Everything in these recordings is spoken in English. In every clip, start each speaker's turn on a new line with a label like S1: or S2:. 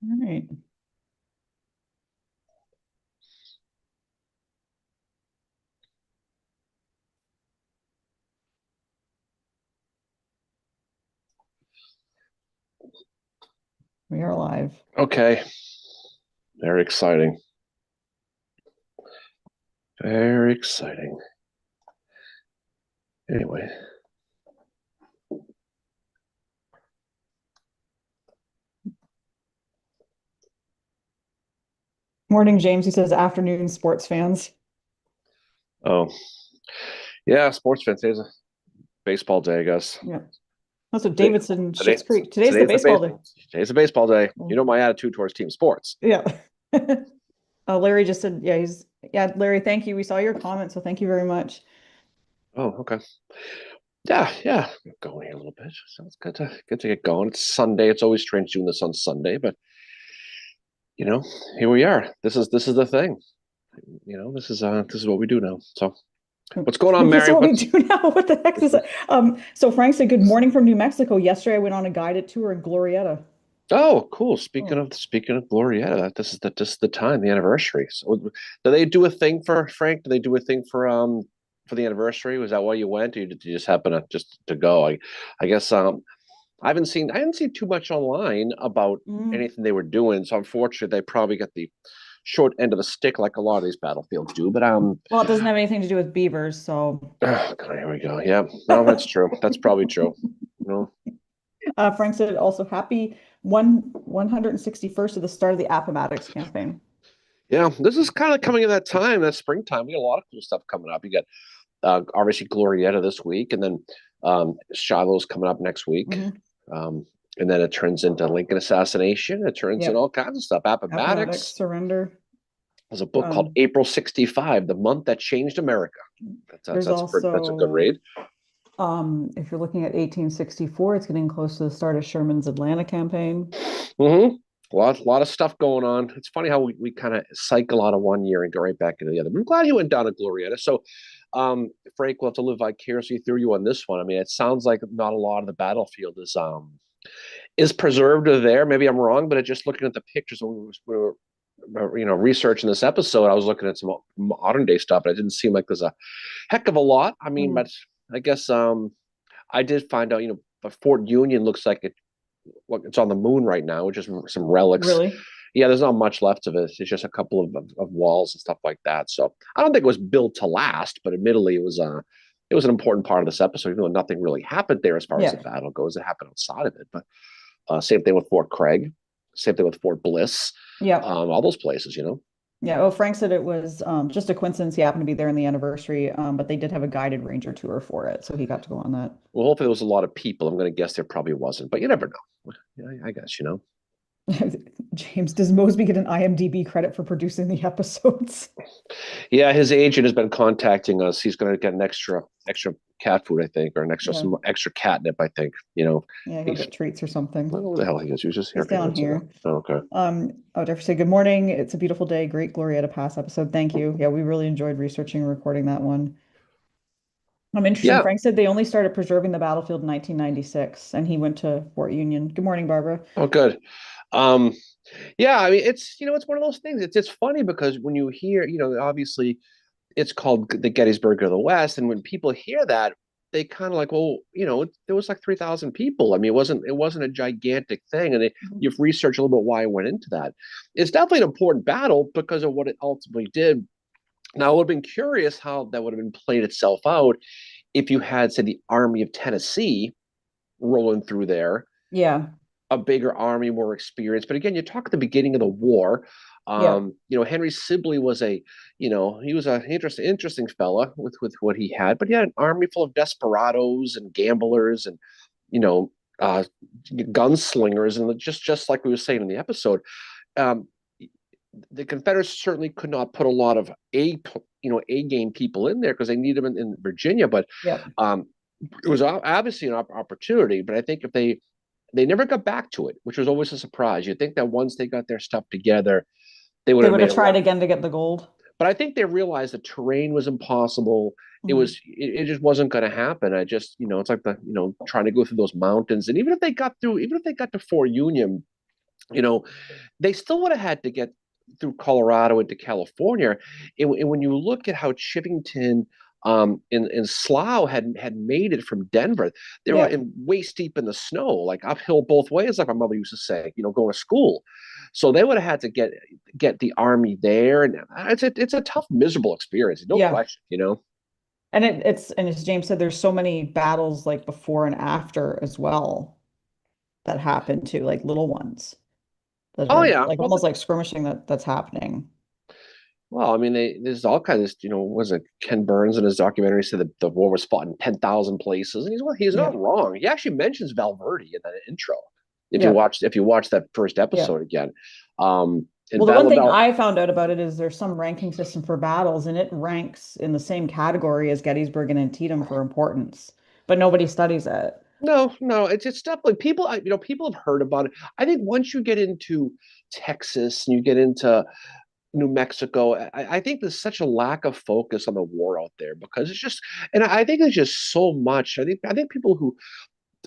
S1: All right. We are live.
S2: Okay, very exciting. Very exciting. Anyway,
S1: Morning, James. He says afternoon sports fans.
S2: oh yeah, sports fans. Today's a baseball day, I guess.
S1: Yeah. That's what
S2: Today,
S1: Davidson,
S2: today,
S1: Schitt's Creek. Today's the
S2: today's the
S1: baseball day.
S2: baseball. Today's a baseball day. You
S1: Oh,
S2: know my attitude towards team sports.
S1: yeah. Larry just said, yeah, Larry, thank you. We saw your comment, so thank you very much.
S2: Oh, okay. Yeah, yeah. Going here a little bit. So it's good to get going. It's Sunday. It's always strange doing this on Sunday, but you know, here we are. This is the thing. This is what we do now. So what's going on,
S1: This is
S2: Mary?
S1: what we
S2: What's
S1: do now. What the heck is
S2: this
S1: that?
S2: is
S1: So Frank said, good morning from New Mexico. Yesterday I went on a guided tour in Glorieta.
S2: Oh, cool. Speaking
S1: Oh.
S2: of speaking of Glorietta, this is the time, the anniversary. So do they do a thing for Frank? Do they do a thing for the anniversary? Was that why you went, or did you just happen to just to go? I guess I haven't seen too much online about
S1: Mm.
S2: anything they were doing. So unfortunately they probably got the short end of the stick like a lot of these battlefields do. But
S1: Well, it doesn't have anything to do with beavers, so
S2: oh, God, here we go. Yeah, no, that's true. That's probably true. No.
S1: Frank said also happy 161st of the start of the Appomattox campaign.
S2: Yeah, this is kind of coming in that time, that springtime. We got a lot of cool stuff coming up. You got obviously Glorietta this week, and then Shiloh's coming up next week.
S1: Hmm.
S2: Um, and then it turns into Lincoln assassination. It turns into
S1: Yep.
S2: all kinds of stuff.
S1: Appomattox
S2: Appomattox.
S1: surrender.
S2: There's a book called
S1: Um,
S2: April '65, the month that changed America.
S1: there's
S2: That's a good
S1: also,
S2: read.
S1: if you're looking at 1864, it's getting close to the start of Sherman's Atlanta campaign.
S2: Mm-hmm. A lot of stuff going on. It's funny how we kind of cycle out of one year and go right back into the other. I'm glad you went down to Glorietta. So, Frank, we'll have to live vicariously through you on this one. I mean, it sounds like not a lot of the battlefield is preserved there. Maybe I'm wrong, but just looking at the pictures when we were researching this episode, I was looking at some modern day stuff, but it didn't seem like there's a heck of a lot. I mean,
S1: Mm,
S2: but I guess I did find out, but Fort Union looks like it's on the moon right now, which is some relics.
S1: really?
S2: Yeah, there's not much left of it. It's just a couple of walls and stuff like that. So I don't think it was built to last, but admittedly, it was an important part of this episode, even though nothing really happened there as far as the
S1: Yeah.
S2: battle goes. It happened outside of it. But same thing with Fort Craig, same thing with Fort Bliss,
S1: Yeah.
S2: all those places.
S1: Yeah. Oh, Frank said it was just a coincidence he happened to be there in the anniversary, but they did have a guided ranger tour for it, so he got to go on that.
S2: Well, hopefully there was a lot of people. I'm going to guess there probably wasn't, but you never know. Yeah, I guess.
S1: James, does Mosby get an IMDb credit for producing the episodes?
S2: Yeah, his agent has been contacting us. He's going to get an extra cat food, I think, or
S1: Yeah.
S2: some extra catnip, I think.
S1: Yeah, he'll
S2: He's
S1: get treats or
S2: I don't
S1: something.
S2: know where the hell he is. He was just here
S1: He's
S2: a few
S1: down
S2: minutes ago.
S1: here.
S2: Oh, okay.
S1: Jeffrey said, good morning. It's a beautiful day. Great Glorieta Pass episode. Thank you. Yeah, we really enjoyed researching and recording that one. Interesting.
S2: Yeah.
S1: Frank said they only started preserving the battlefield in 1996, and he went to Fort Union. Good morning, Barbara.
S2: Oh, good. Um, yeah. I mean, it's one of those things. It's funny because when you hear, obviously it's called the Gettysburg of the West, and when people hear that, they kind of like, well, there was like 3,000 people. I mean, it wasn't a gigantic thing, and
S1: Mhm.
S2: you've researched a little bit why it went into that. It's definitely an important battle because of what it ultimately did. Now, I would have been curious how that would have been played itself out if you had, say, the Army of Tennessee rolling through there,
S1: Yeah.
S2: a bigger army, more experienced. But again, you talk at the beginning of the war.
S1: Yeah.
S2: Henry Sibley was he was an interesting fella with what he had, but he had an army full of desperados and gamblers and you know uh, gunslingers, and just like we were saying in the episode, um, the Confederates certainly could not put a lot of A game people in there because they need them in Virginia, but
S1: Yeah.
S2: um, it was obviously an opportunity. But I think if they never got back to it, which was always a surprise. You'd think that once they got their stuff together, they would
S1: They
S2: have
S1: would
S2: made
S1: have
S2: a lot.
S1: tried again to get the gold.
S2: But I think they realized the terrain was impossible.
S1: Mhm.
S2: It just wasn't going to happen. I just, it's like trying to go through those mountains. And even if they got to Fort Union, you know, they still would have had to get through Colorado into California. And when you look at how Chivington and Slough had made it from Denver, they were
S1: Yeah.
S2: in waist deep in the snow, like uphill both ways, like my mother used to say, going to school. So they would have had to get the army there, and it's a tough, miserable experience, no
S1: Yeah.
S2: question.
S1: And and as James said, there's so many battles like before and after as well that happen too, like little ones that
S2: Oh
S1: are
S2: yeah,
S1: like
S2: well,
S1: almost like skirmishing that's happening.
S2: I mean, there's all kinds of, was it Ken Burns in his documentary said that the war was fought in 10,000 places, and he's
S1: Yeah.
S2: not wrong. He actually mentions Valverde in that intro.
S1: Yeah.
S2: If you watch that first
S1: Yeah.
S2: episode again, in
S1: Well, the one
S2: Battle of
S1: thing
S2: Val.
S1: I found out about it is there's some ranking system for battles, and it ranks in the same category as Gettysburg and Antietam for importance, but nobody studies it.
S2: No, no, it's definitely people. People have heard about it. I think once you get into Texas and you get into New Mexico, I think there's such a lack of focus on the war out there because it's just, and I think there's just so much. I think people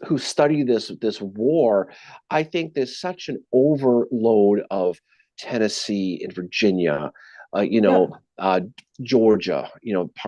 S2: who study this war, I think there's such an overload of Tennessee and Virginia, uh, you
S1: Yeah.
S2: know, uh, Georgia,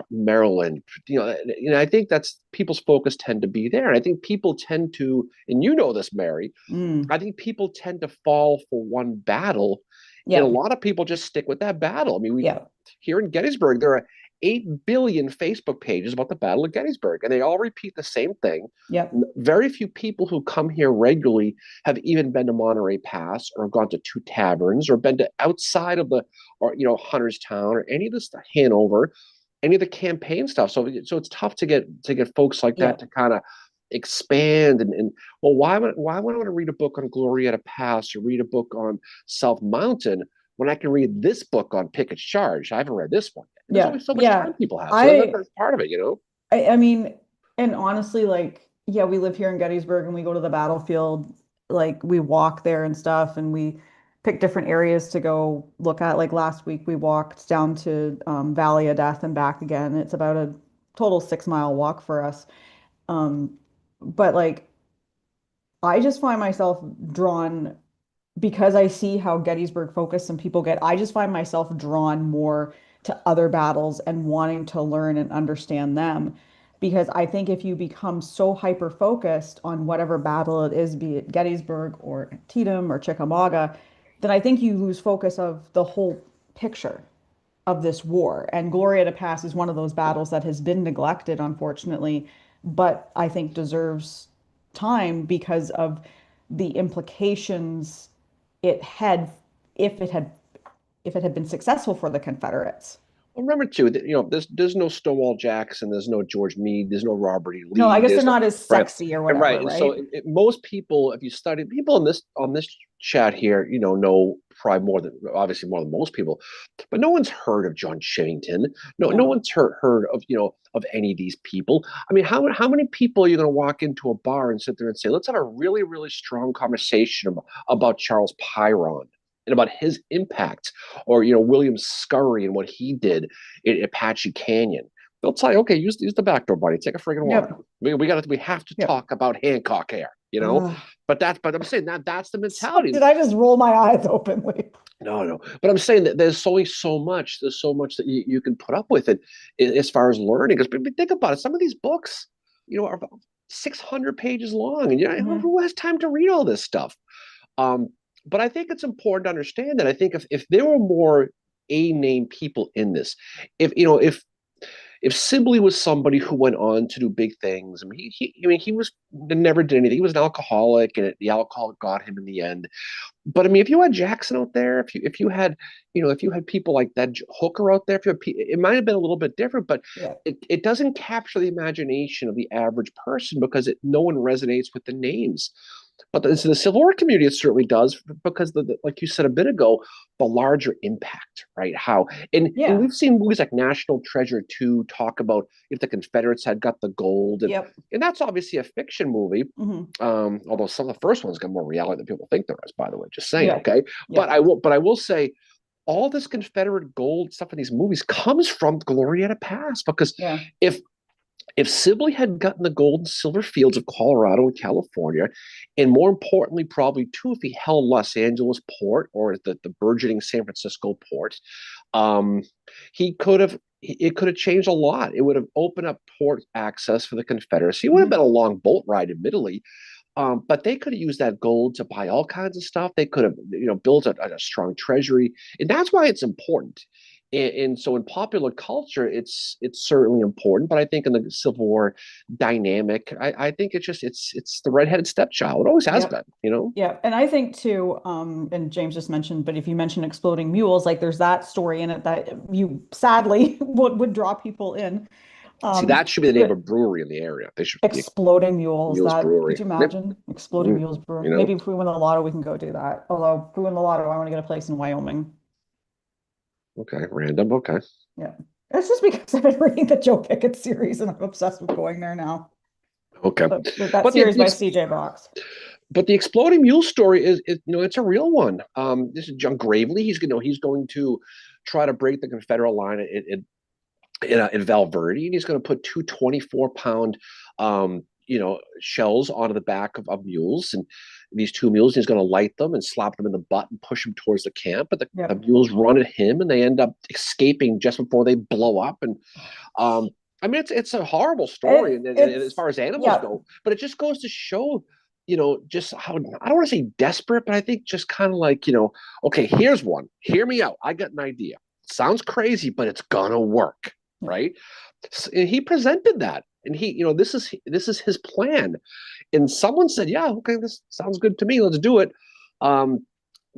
S2: Maryland. I think that's people's focus tend to be there, and I think people tend to, and this, Mary.
S1: Mm.
S2: I think people tend to fall for one battle, and a
S1: Yeah.
S2: lot of people just stick with that battle. I mean, we
S1: Yeah.
S2: here in Gettysburg, there are 8 billion Facebook pages about the Battle of Gettysburg, and they all repeat the same thing.
S1: Yep.
S2: Very few people who come here regularly have even been to Monterey Pass or gone to two taverns or been to outside of Hunterstown or any of this Hanover, any of the campaign stuff. So it's tough to get folks like that
S1: Yep.
S2: to kind of expand and well, why would I want to read a book on Glorieta Pass or read a book on South Mountain when I can read this book on Pickett's Charge? I haven't read this one yet. And there's
S1: Yeah.
S2: only so much time
S1: Yeah.
S2: people have. So
S1: I
S2: that's part of it.
S1: I mean, and honestly, like, yeah, we live here in Gettysburg and we go to the battlefield, like we walk there and stuff, and we pick different areas to go look at. Like last week, we walked down to Valley of Death and back again. It's about a total 6 mile walk for us. Um, but like, I just find myself drawn because I see how Gettysburg focused some people get, I just find myself drawn more to other battles and wanting to learn and understand them. Because I think if you become so hyper focused on whatever battle it is, be it Gettysburg or Antietam or Chickamauga, then I think you lose focus of the whole picture of this war. And Glorieta Pass is one of those battles that has been neglected, unfortunately, but I think deserves time because of the implications it had if it had if it had been successful for the Confederates.
S2: Well, remember too that there's no Stonewall Jackson, there's no George Meade, there's no Robert E.
S1: No, I
S2: Lee,
S1: guess they're
S2: there's no
S1: not as
S2: right,
S1: sexy or
S2: and right,
S1: whatever,
S2: and so
S1: right?
S2: most people, if you study people on this chat here, know probably obviously more than most people, but no one's heard of John Chivington. No
S1: No.
S2: one's heard of any of these people. I mean, how many people are you going to walk into a bar and sit there and say, let's have a really really strong conversation about Charles Pyron and about his impact, or William Scurry and what he did in Apache Canyon. They'll tell you, okay, use the back door, buddy. Take a friggin' walk.
S1: Yep.
S2: We have to
S1: Yep.
S2: talk about Hancock here.
S1: Ugh.
S2: But I'm saying that's the
S1: So
S2: mentality.
S1: did I just roll my eyes openly?
S2: No, no. But I'm saying that there's only so much. There's so much that you can put up with it as far as learning. Because think about it. Some of these books, are about 600 pages long, and
S1: Mhm.
S2: who has time to read all this stuff? Um, but I think it's important to understand that I think if there were more A name people in this, if Sibley was somebody who went on to do big things, I mean, he was never did anything. He was an alcoholic, and the alcohol got him in the end. But I mean, if you had Jackson out there, if you had people like that Hooker out there, it might have been a little bit different, but
S1: Yeah.
S2: it doesn't capture the imagination of the average person because no one resonates with the names. But the Civil War community, it certainly does because like you said a bit ago, the larger impact, right? How and
S1: Yeah.
S2: we've seen movies like National Treasure 2 talk about if the Confederates had got the gold, and
S1: Yep.
S2: and that's obviously a fiction movie.
S1: Hmm.
S2: Although some of the first ones got more reality than people think there is, by the way, just saying,
S1: Yeah.
S2: okay. But
S1: Yeah.
S2: I will say all this Confederate gold stuff in these movies comes from Glorieta Pass because
S1: Yeah.
S2: if If Sibley had gotten the gold and silver fields of Colorado and California, and more importantly, probably too, if he held Los Angeles port or the burgeoning San Francisco port, um, he could have it could have changed a lot. It would have opened up port access for the Confederacy. It would have been
S1: Mhm.
S2: a long boat ride, admittedly, but they could have used that gold to buy all kinds of stuff. They could have, built a strong treasury, and that's why it's important. And so, in popular culture, it's certainly important. But I think in the Civil War dynamic, I think it's the redheaded stepchild. It always has
S1: Yep.
S2: been, you know.
S1: Yeah, and I think too, and James just mentioned, but if you mention exploding mules, like there's that story in it that you sadly would draw people in.
S2: See, that should be the name of a
S1: But
S2: brewery in the area. They should the
S1: exploding mules,
S2: Mules
S1: that could
S2: Brewery.
S1: you
S2: Yep.
S1: imagine? Exploding
S2: Mm,
S1: mules brewer.
S2: you know.
S1: Maybe if we win the lotto, we can go do that. Although if we win the lotto, I want to get a place in Wyoming.
S2: Okay. Random. Okay.
S1: Yeah. It's just because I've been reading the Joe Pickett series and I'm obsessed with going there now.
S2: Okay.
S1: That
S2: But the,
S1: series
S2: the
S1: by CJ Box.
S2: but the exploding mule story is it's a real one. This is John Gravely. He's going to try to break the Confederate line in Val Verde, and he's going to put two 24-pound shells onto the back of mules, and these two mules, he's going to light them and slap them in the butt and push them towards the camp. But the
S1: Yep.
S2: mules run at him, and they end up escaping just before they blow up. And um, I mean, it's a horrible story, and as
S1: It's
S2: far as animals
S1: yeah.
S2: go, but it just goes to show, just how I don't want to say desperate, but I think just kind of like, okay, here's one. Hear me out. I got an idea. Sounds crazy, but it's gonna work,
S1: Yeah.
S2: right? And he presented that, and this is his plan. And someone said, "Yeah, okay, this sounds good to me. Let's do it." Um,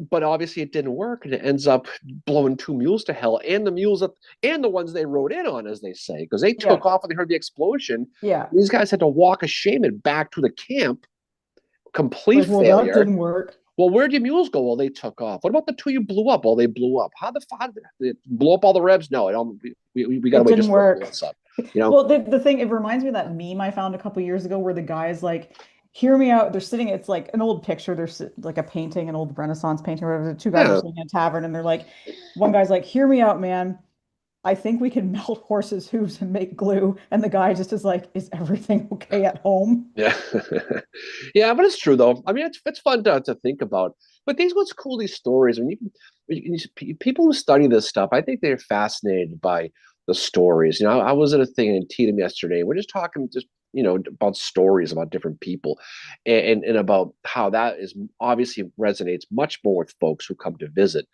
S2: but obviously it didn't work, and it ends up blowing two mules to hell, and the ones they rode in on, as they say, because they
S1: Yeah.
S2: took off when they heard the explosion.
S1: Yeah.
S2: These guys had to walk a shaman back to the camp. Complete
S1: Like, well, that
S2: failure.
S1: didn't work.
S2: Well, where'd your mules go? Well, they took off. What about the two you blew up? Well, they blew up. How the fuck did it blow up all the revs? No, I don't. We got to
S1: It
S2: wait
S1: didn't
S2: just for it to blow
S1: work.
S2: us up. You know?
S1: Well, the thing, it reminds me of that meme I found a couple years ago where the guy's like, hear me out. They're sitting, it's like an old picture. There's like a painting, an old Renaissance painting, or whatever. The two guys are
S2: Yeah.
S1: sitting in a tavern and they're like, one guy's like, hear me out, man. I think we can melt horses' hooves and make glue. And the guy just is like, is everything okay at home?
S2: Yeah. Yeah, but it's true though. I mean, it's fun to think about. But these what's cool, these stories. I mean, people who study this stuff, I think they're fascinated by the stories. I was at a thing in Tatum yesterday. We're just talking about stories about different people, and about how that is obviously resonates much more with folks who come to visit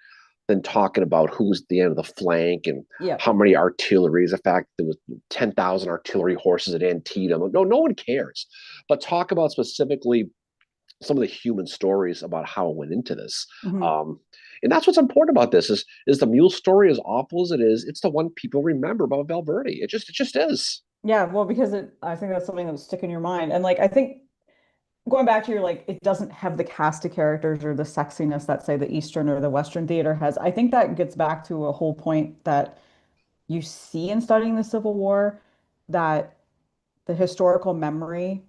S2: than talking about who's at the end of the flank and
S1: Yeah.
S2: how many artilleries. The fact there was 10,000 artillery horses at Antietam. No one cares. But talk about specifically some of the human stories about how it went into this.
S1: Mhm.
S2: Um, and that's what's important about this is the mule story, as awful as it is, it's the one people remember about Valverde. It just is.
S1: Yeah. Well, because I think that's something that would stick in your mind. And like, I think going back to your like, it doesn't have the cast of characters or the sexiness that say the Eastern or the Western theater has. I think that gets back to a whole point that you see in studying the Civil War, that the historical memory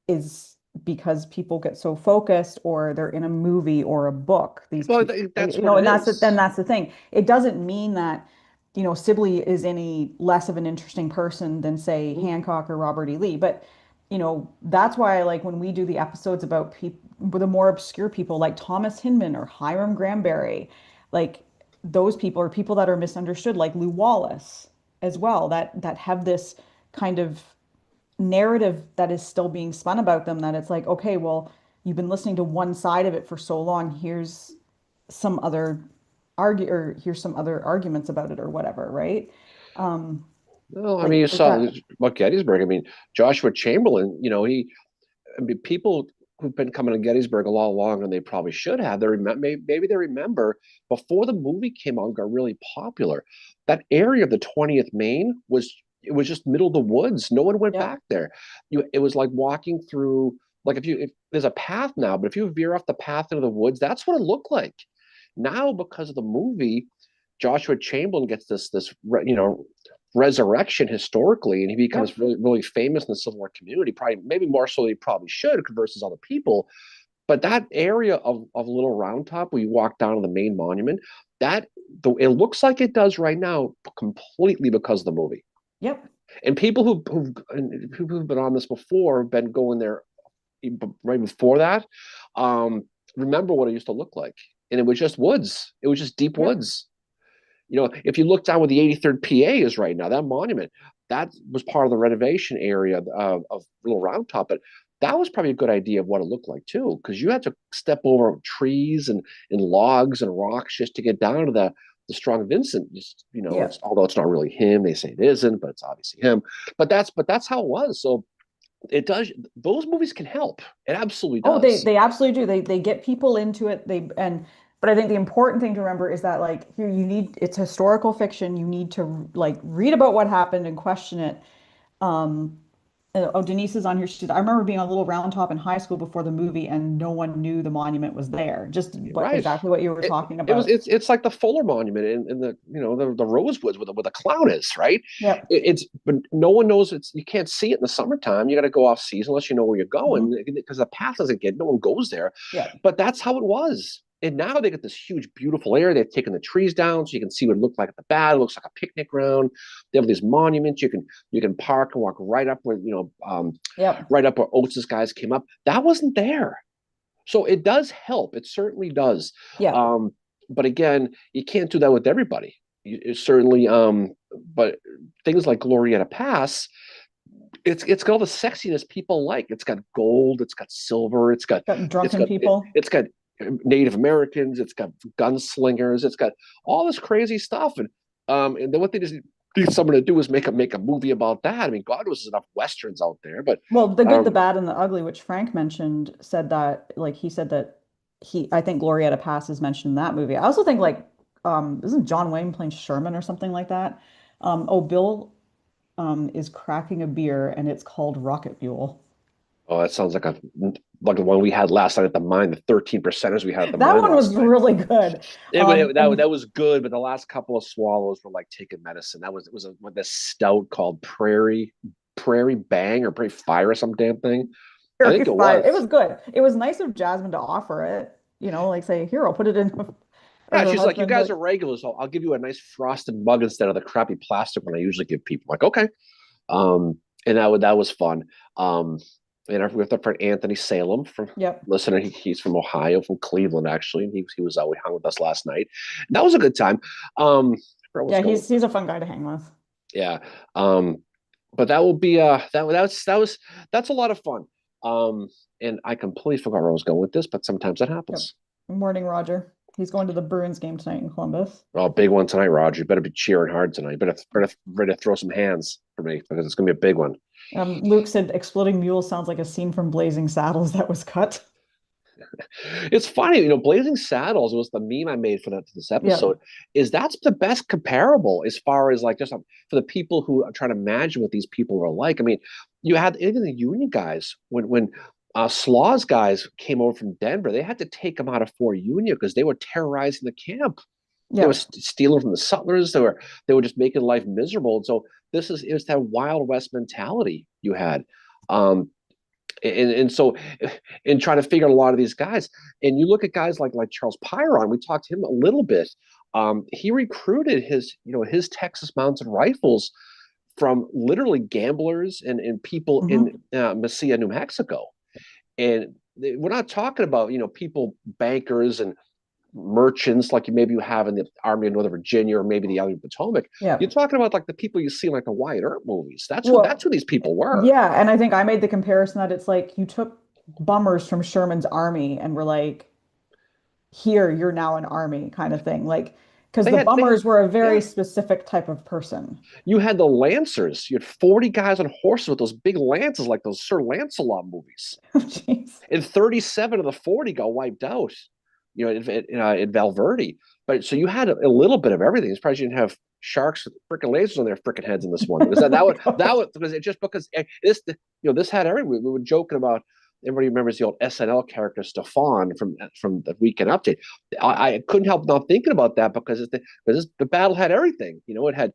S1: is because people get so focused or they're in a movie or a book, these
S2: Well,
S1: people,
S2: that's what it
S1: and then
S2: is.
S1: that's the thing. It doesn't mean that, Sibley is any less of an interesting person than say Hancock or Robert E. Lee. But, that's why I like when we do the episodes about people, the more obscure people like Thomas Hinman or Hiram Granberry, like those people are people that are misunderstood, like Lou Wallace as well, that have this kind of narrative that is still being spun about them, that it's like, okay, well, you've been listening to one side of it for so long. Some other here's some other arguments about it or whatever, right? Um,
S2: Well, I mean, you
S1: like
S2: saw
S1: that.
S2: about Gettysburg. I mean, Joshua Chamberlain, I mean, people who've been coming to Gettysburg a lot longer than they probably should have. Maybe they remember before the movie came out and got really popular. That area of the 20th Maine it was just middle of the woods. No one went
S1: Yep.
S2: back there. It was like walking through like if there's a path now, but if you veer off the path into the woods, that's what it looked like. Now because of the movie, Joshua Chamberlain gets this resurrection historically, and he becomes
S1: Yep.
S2: really really famous in the Civil War community. Probably maybe more so than he probably should versus other people. But that area of Little Round Top, where you walk down to the main monument, it looks like it does right now completely because of the movie.
S1: Yep.
S2: And who've been on this before have been going there right before that. Um, remember what it used to look like, and it was just woods. It was just deep
S1: Yep.
S2: woods. You know, if you look down where the 83rd PA is right now, that monument, that was part of the renovation area of Little Round Top. But that was probably a good idea of what it looked like too, because you had to step over trees and logs and rocks just to get down to the Strong Vincent. Just, you know,
S1: Yeah.
S2: it's although it's not really him, they say it isn't, but it's obviously him. But that's how it was. So it does. Those movies can help. It absolutely
S1: Oh, they
S2: does.
S1: they absolutely do. They get people into it. But I think the important thing to remember is that like here you need it's historical fiction. You need to like read about what happened and question it. Um, oh, Denise is on here. I remember being on Little Round Top in high school before the movie, and no one knew the monument was there. Just
S2: Right.
S1: exactly what you were talking
S2: It was
S1: about.
S2: it's like the Fuller Monument in the the Rosewoods where the clown is, right?
S1: Yep.
S2: It's but no one knows it's you can't see it in the summertime. You got to go off season unless you know where you're going
S1: Hmm.
S2: because the path doesn't get no one goes there.
S1: Yep.
S2: But that's how it was. And now they got this huge, beautiful area. They've taken the trees down so you can see what it looked like at the bat. It looks like a picnic ground. They have these monuments. You can park and walk right up where
S1: Yep.
S2: right up where Oates' guys came up. That wasn't there. So it does help. It certainly does.
S1: Yep.
S2: Um, but again, you can't do that with everybody. It certainly, but things like Glorieta Pass, it's got all the sexiness people like. It's got gold, it's got silver,
S1: Got
S2: it's
S1: drunken
S2: got it,
S1: people.
S2: it's got Native Americans, it's got gunslingers, it's got all this crazy stuff. And then what they just need someone to do is make a movie about that. I mean, God knows there's enough westerns out there, but
S1: Well, the good, the
S2: um,
S1: bad, and the ugly, which Frank mentioned, said that like he said that I think Glorietta Pass is mentioned in that movie. I also think like isn't John Wayne playing Sherman or something like that? Oh, Bill is cracking a beer and it's called Rocket Fuel.
S2: oh, that sounds like the one we had last night at the mine, the 13 percenters we had at the
S1: That
S2: mine
S1: one
S2: last
S1: was
S2: night.
S1: really good.
S2: That
S1: And
S2: was good, but the last couple of swallows were like taking medicine. It was what this stout called Prairie Bang or Prairie Fire or some damn thing. I
S1: Very
S2: think it
S1: fire. It
S2: was.
S1: was good. It was nice of Jasmine to offer it, like say, here, I'll put it in or
S2: Yeah,
S1: her
S2: she's like, you
S1: husband,
S2: guys
S1: like,
S2: are regulars. So I'll give you a nice frosted mug instead of the crappy plastic one I usually give people. I'm like, okay. Um, and that was fun. Um, and we have our friend Anthony Salem from
S1: yep.
S2: listener. He's from Ohio, from Cleveland actually, and he was out. We hung with us last night. And that was a good time. Where I was
S1: Yeah,
S2: going
S1: he's
S2: with this.
S1: he's a fun guy to hang with.
S2: Yeah. But that will be that's a lot of fun. And I completely forgot where I was going with this, but sometimes that
S1: Yep.
S2: happens.
S1: Morning, Roger. He's going to the Bruins game tonight in Columbus.
S2: Oh, big one tonight, Roger. You better be cheering hard tonight. You better ready to throw some hands for me because it's gonna be a big one.
S1: Luke said exploding mule sounds like a scene from Blazing Saddles that was cut.
S2: It's funny, Blazing Saddles was the meme I made for this
S1: Yeah.
S2: episode. Is that's the best comparable as far as like just for the people who are trying to imagine what these people were like. I mean, you had even the Union guys when Slaw's guys came over from Denver, they had to take them out of Fort Union because they were terrorizing the camp. They were
S1: Yeah.
S2: stealing from the sutlers. They were just making life miserable. And so it was that Wild West mentality you had. Um, and so in trying to figure out a lot of these guys, and you look at guys like Charles Pyron, we talked to him a little bit. He recruited his Texas Mounted Rifles from literally gamblers and people in
S1: Hmm.
S2: Mesilla, New Mexico. And we're not talking about people, bankers and merchants like maybe you have in the Army of Northern Virginia or maybe the Army of Potomac.
S1: Yeah.
S2: You're talking about like the people you see in like the Wyatt Earp movies. That's
S1: Well,
S2: who these people were.
S1: yeah, and I think I made the comparison that it's like you took bummers from Sherman's army and were like, here, you're now an army kind of thing. Like, because the
S2: They had
S1: bummers were a very
S2: yeah.
S1: specific type of person.
S2: You had the Lancers. You had 40 guys on horses with those big lances like those Sir Lancelot movies.
S1: Jeez.
S2: And 37 of the 40 got wiped out, in Valverde. But so you had a little bit of everything. It's probably you didn't have sharks with freaking lasers on their freaking heads in this one because
S1: Oh my
S2: that
S1: God.
S2: would because it just because this had everything. We were joking about. Everybody remembers the old SNL character Stefan from the Weekend Update. I couldn't help not thinking about that because the battle had everything. It had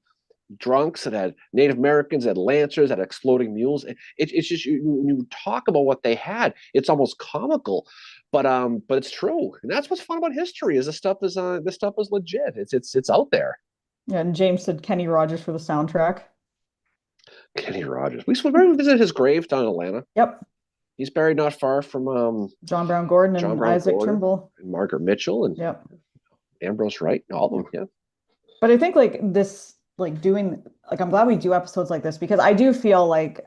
S2: drunks, it had Native Americans, it had Lancers, it had exploding mules. It's just you talk about what they had, it's almost comical, but it's true, and that's what's fun about history is this stuff is legit. It's out there.
S1: Yeah, and James said Kenny Rogers for the soundtrack.
S2: Kenny Rogers. We visited his grave down in Atlanta.
S1: Yep.
S2: He's buried not far from
S1: John Brown Gordon
S2: John
S1: and
S2: Brown
S1: Isaac
S2: Gordon
S1: Trimble.
S2: and Margaret Mitchell and
S1: Yep.
S2: Ambrose Wright, all of them. Yeah.
S1: But I think like this, like doing, like I'm glad we do episodes like this because I do feel like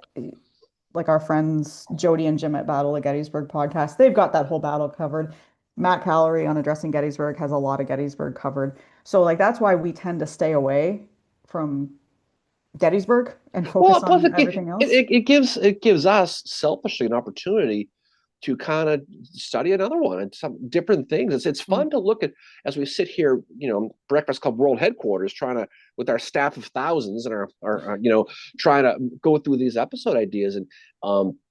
S1: our friends Jody and Jim at Battle of Gettysburg podcast, they've got that whole battle covered. Matt Callery on Addressing Gettysburg has a lot of Gettysburg covered. So like that's why we tend to stay away from Gettysburg and
S2: Well,
S1: focus
S2: plus
S1: on everything else.
S2: it gives us selfishly an opportunity to kind of study another one and some different things. It's
S1: Mm.
S2: fun to look at as we sit here, Breakfast Club World Headquarters, trying to with our staff of thousands and our trying to go through these episode ideas and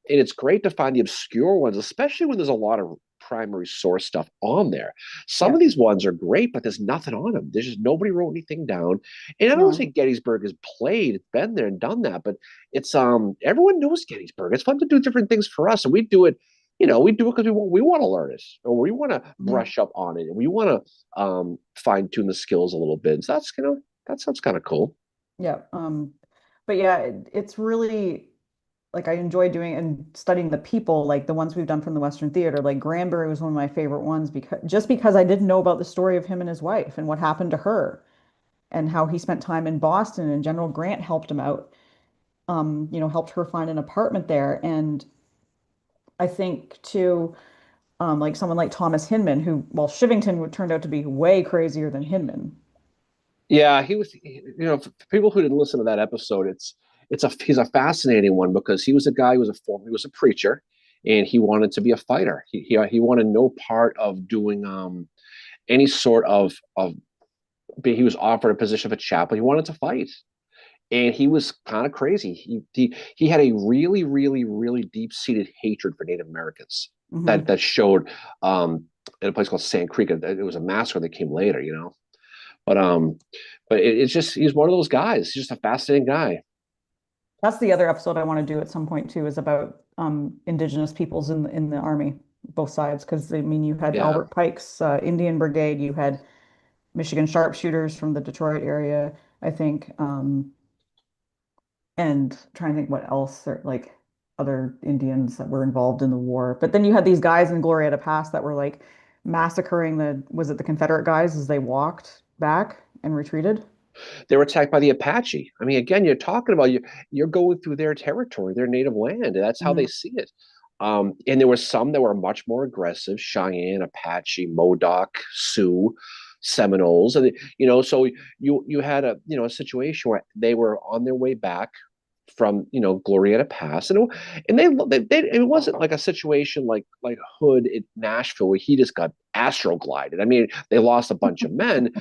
S2: it's great to find the obscure ones, especially when there's a lot of primary source stuff on there. Some
S1: Yeah.
S2: of these ones are great, but there's nothing on them. There's just nobody wrote anything down. And I don't
S1: No.
S2: think Gettysburg has played, it's been there and done that, but it's everyone knows Gettysburg. It's fun to do different things for us. And we do it we do it because we want to learn it, or we want to
S1: Mhm.
S2: brush up on it, and we want to fine tune the skills a little bit. So that sounds kind of cool.
S1: Yeah. But yeah, it's really like I enjoy doing and studying the people, like the ones we've done from the Western Theater. Like Granbury was one of my favorite ones because I didn't know about the story of him and his wife and what happened to her and how he spent time in Boston and General Grant helped him out. Helped her find an apartment there. And I think too, like someone like Thomas Hinman, who, well, Shivington would turned out to be way crazier than Hinman.
S2: Yeah, he was. For people who didn't listen to that episode, he's a fascinating one because he was a guy who he was a preacher, and he wanted to be a fighter. He wanted no part of doing any sort of. He was offered a position of a chaplain. He wanted to fight, and he was kind of crazy. He had a really, really, really deep seated hatred for Native Americans
S1: Hmm.
S2: that showed in a place called Sand Creek. It was a massacre that came later. But it's just he's one of those guys. He's just a fascinating guy.
S1: That's the other episode I want to do at some point too, is about indigenous peoples in the army, both sides. Because I mean, you had
S2: Yeah,
S1: Albert Pike's Indian Brigade, you had Michigan sharpshooters from the Detroit area, I think, and trying to think what else are like other Indians that were involved in the war. But then you had these guys in Glorieta Pass that were like massacring was it the Confederate guys as they walked back and retreated?
S2: they were attacked by the Apache. I mean, again, you're talking about you're going through their territory, their native land. That's how they
S1: Mhm.
S2: see it. And there were some that were much more aggressive: Cheyenne, Apache, Modoc, Sioux, Seminoles, and so you had a situation where they were on their way back from Glorieta Pass, and it wasn't like a situation like Hood at Nashville where he just got astroglided. I mean, they lost a bunch of men.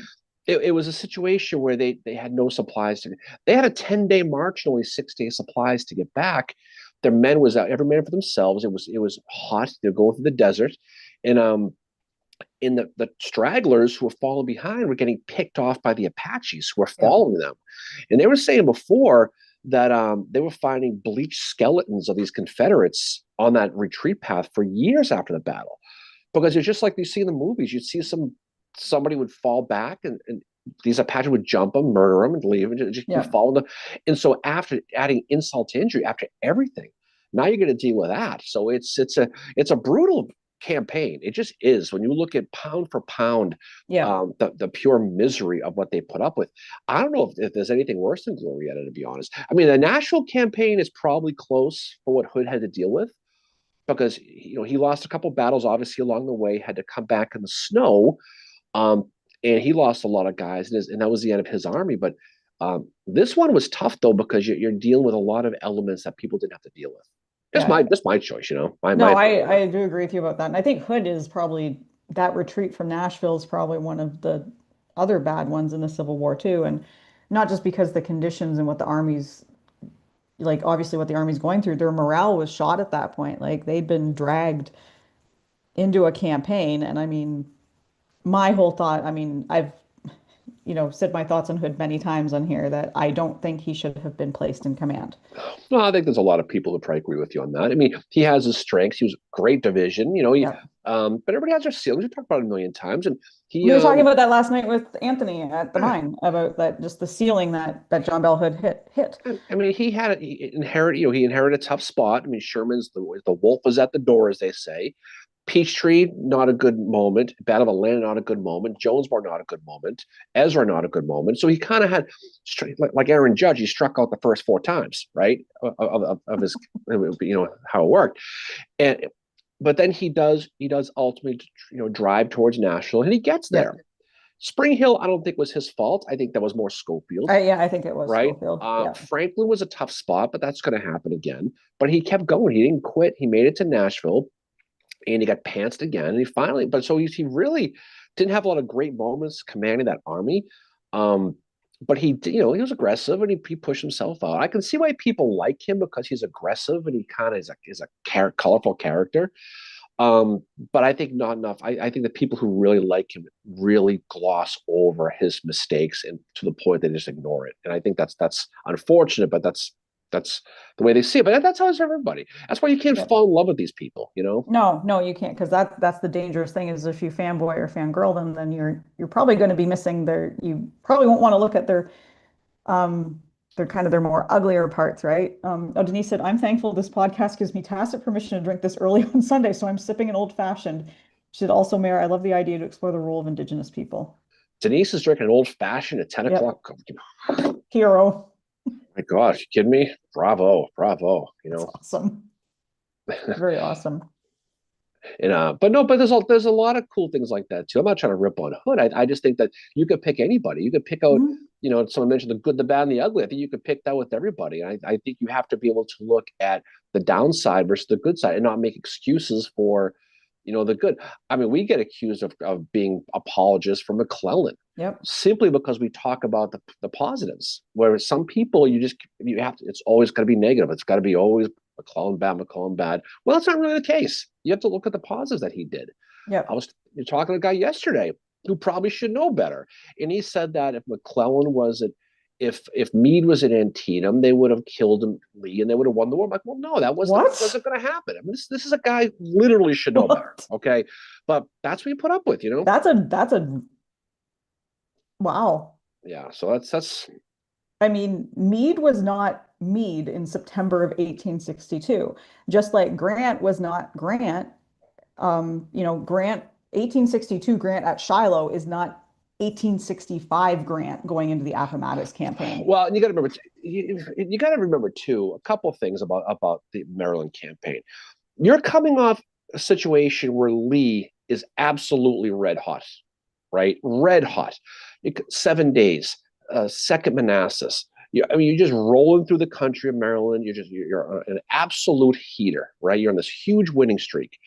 S2: It was a situation where they had no supplies they had a 10-day march and only 6 day supplies to get back. Their men was out, every man for themselves. It was hot. They're going through the desert, and in the stragglers who were falling behind were getting picked off by the Apaches who were
S1: Yeah.
S2: following them. And they were saying before that they were finding bleached skeletons of these Confederates on that retreat path for years after the battle. Because it's just like you see in the movies, you'd see somebody would fall back and these Apaches would jump them, murder them, and leave, and just keep
S1: Yeah.
S2: following them. And so after adding insult to injury, after everything, now you're going to deal with that. So it's a brutal campaign. It just is. When you look at pound for pound,
S1: Yeah.
S2: the pure misery of what they put up with. I don't know if there's anything worse than Glorieta, to be honest. I mean, the national campaign is probably close for what Hood had to deal with because he lost a couple battles obviously along the way, had to come back in the snow, um, and he lost a lot of guys, and that was the end of his army. But this one was tough though because you're dealing with a lot of elements that people didn't have to deal with.
S1: Yeah.
S2: That's my choice, my
S1: No,
S2: opinion.
S1: I do agree with you about that. And I think Hood is probably that retreat from Nashville is probably one of the other bad ones in the Civil War too. And not just because the conditions and what the army's like obviously what the army's going through, their morale was shot at that point. Like they'd been dragged into a campaign. And I mean, my whole thought, I mean, I've, said my thoughts on Hood many times on here that I don't think he should have been placed in command.
S2: Well, I think there's a lot of people who probably agree with you on that. I mean, he has his strengths. He was great division.
S1: Yeah.
S2: But everybody has their ceilings. We talked about it a million times, and he
S1: We were talking about that last night with Anthony at the mine about that, just the ceiling that John Bell had hit.
S2: I mean, he inherited, he inherited a tough spot. I mean, Sherman's the wolf is at the door, as they say. Peachtree, not a good moment. Battle of Atlanta, not a good moment. Jonesboro, not a good moment. Ezra, not a good moment. So he kind of had, like Aaron Judge, he struck out the first 4 times, right, of his, how it worked. And but then he does ultimately, drive towards Nashville, and he gets
S1: Yeah.
S2: there. Spring Hill, I don't think was his fault. I think that was more Schofield,
S1: Yeah, I think it was
S2: right?
S1: Schofield. Yeah.
S2: Franklin was a tough spot, but that's going to happen again. But he kept going. He didn't quit. He made it to Nashville, and he got pantsed again. And he finally, but so he really didn't have a lot of great moments commanding that army. But he was aggressive, and he pushed himself out. I can see why people like him, because he's aggressive and he kind of is a colorful character. But I think not enough. I think the people who really like him really gloss over his mistakes, and to the point they just ignore it. And I think that's unfortunate, but that's the way they see it. But that's how it's everybody. That's why you can't
S1: Yep.
S2: fall in love with these people, you know?
S1: No, no, you can't, because that's the dangerous thing is if you fanboy or fangirl them, then you're probably going to be missing you probably won't want to look at their kind of their more uglier parts, right? Oh, Denise said, I'm thankful this podcast gives me tacit permission to drink this early on Sunday, so I'm sipping an old fashioned. She said also, Mayor, I love the idea to explore the role of Indigenous people.
S2: Denise is drinking an old fashioned at 10
S1: Yep.
S2: o'clock.
S1: Hero.
S2: My gosh, you kidding me? Bravo, bravo,
S1: That's awesome. Very awesome.
S2: And but there's a lot of cool things like that too. I'm not trying to rip on Hood. I just think that you could pick anybody. You could pick out,
S1: Mhm.
S2: someone mentioned the good, the bad, and the ugly. I think you could pick that with everybody. And I think you have to be able to look at the downside versus the good side, and not make excuses for, the good. I mean, we get accused of being apologists for McClellan
S1: Yep.
S2: simply because we talk about the positives. Whereas some people, you have to. It's always got to be negative. It's got to be always McClellan bad, McClellan bad. Well, that's not really the case. You have to look at the positives that he did.
S1: Yep.
S2: You're talking to a guy yesterday who probably should know better, and he said that if McClellan wasn't, if Meade was at Antietam, they would have killed him, Lee, and they would have won the war. I'm like, well, no, that
S1: What?
S2: wasn't going to happen. I mean, this is a guy who literally should know better.
S1: What?
S2: Okay, but that's what you put up with,
S1: That's a wow.
S2: Yeah, so that's
S1: I mean, Meade was not Meade in September of 1862, just like Grant was not Grant. Grant, 1862 Grant at Shiloh is not 1865 Grant going into the Appomattox campaign.
S2: well. And you got to remember too a couple of things about the Maryland campaign. You're coming off a situation where Lee is absolutely red hot, right? Red hot. 7 days, Second Manassas. I mean, you're just rolling through the country of Maryland. You're an absolute heater, right? You're on this huge winning streak.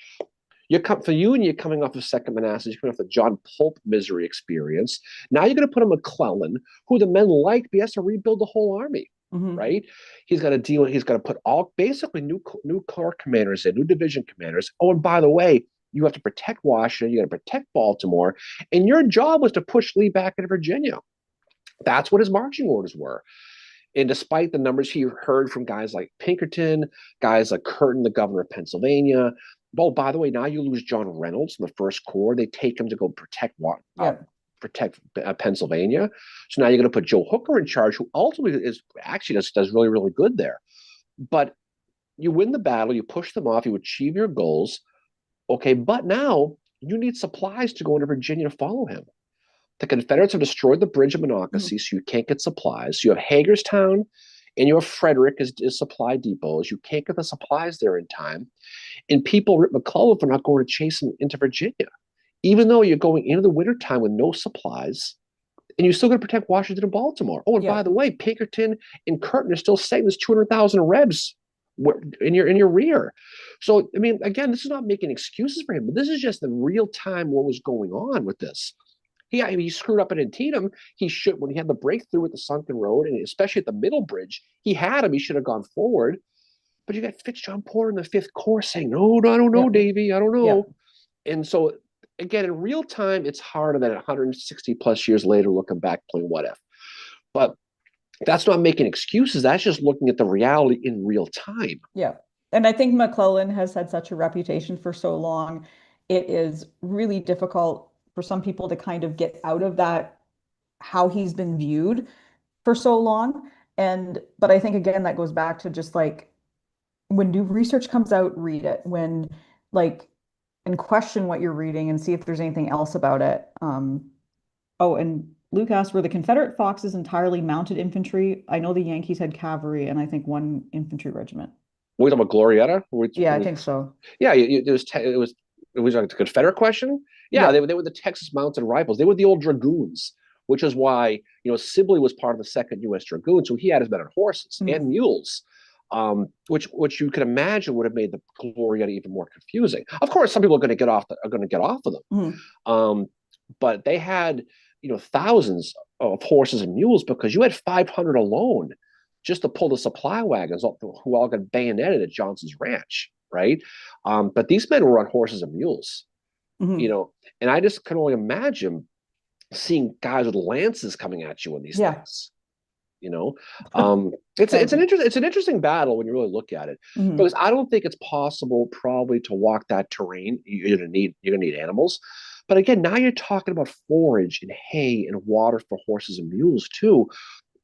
S2: And you're coming off of Second Manassas. You're coming off the John Pope misery experience. Now you're going to put a McClellan, who the men liked, but he has to rebuild the whole army,
S1: Mhm.
S2: right? He's got to deal. He's got to put all basically new corps commanders in, new division commanders. Oh, and by the way, you have to protect Washington. You got to protect Baltimore, and your job was to push Lee back into Virginia. That's what his marching orders were. And despite the numbers he heard from guys like Pinkerton, guys like Curtin, the governor of Pennsylvania. Oh, by the way, now you lose John Reynolds in the First Corps. They take him to go
S1: Yeah.
S2: protect Pennsylvania. So now you're going to put Joe Hooker in charge, who ultimately does really, really good there. But you win the battle, you push them off, you achieve your goals. Okay, but now you need supplies to go into Virginia to follow him. The Confederates have destroyed the bridge of Monocacy, so you can't get supplies. So you have Hagerstown and you have Frederick as supply depots. You can't get the supplies there in time. And people rip McClellan for not going to chase him into Virginia, even though you're going into the wintertime with no supplies, and you're still going to protect Washington and Baltimore. Oh, and
S1: Yeah.
S2: by the way, Pinkerton and Curtin are still saying there's 200,000 Rebs in your rear. So, I mean, again, this is not making excuses for him, but this is just the real time what was going on with this. He screwed up at Antietam. He should, when he had the breakthrough with the sunken road, and especially at the middle bridge, he had him. He should have gone forward. But you got FitzJohn Porter in the Fifth Corps saying, "No, I don't know,
S1: Yeah.
S2: Davy, I don't
S1: Yeah.
S2: know." And so, again, in real time, it's harder than 160 plus years later looking back, playing what if. But that's not making excuses. That's just looking at the reality in real time.
S1: Yeah. And I think McClellan has had such a reputation for so long. it is really difficult for some people to kind of get out of that, how he's been viewed for so long. But I think again, that goes back to just like when new research comes out, read it. Like, and question what you're reading and see if there's anything else about it. Oh, and Luke asked, were the Confederate Foxes entirely mounted infantry? I know the Yankees had cavalry and I think one infantry regiment.
S2: We talking about Glorieta?
S1: Yeah, I think so.
S2: Yeah, it was like the Confederate question. Yeah,
S1: Yeah.
S2: they were the Texas Mounted Rifles. They were the old Dragoons, which is why Sibley was part of the Second U.S. Dragoons, so he had his men on horses
S1: Mhm.
S2: and mules, which you can imagine would have made the Glorieta even more confusing. Of course, some people are going to get off of them,
S1: Mhm.
S2: um, but they had thousands of horses and mules because you had 500 alone just to pull the supply wagons who all got bayoneted at Johnson's ranch, right? But these men were on horses and mules, you
S1: Mhm.
S2: know, and I just can only imagine seeing guys with lances coming at you in these
S1: Yeah.
S2: things. You know, um,
S1: Um,
S2: it's an interesting battle when you really look at it,
S1: mhm.
S2: because I don't think it's possible probably to walk that terrain. You're gonna need animals, but again, now you're talking about forage and hay and water for horses and mules too.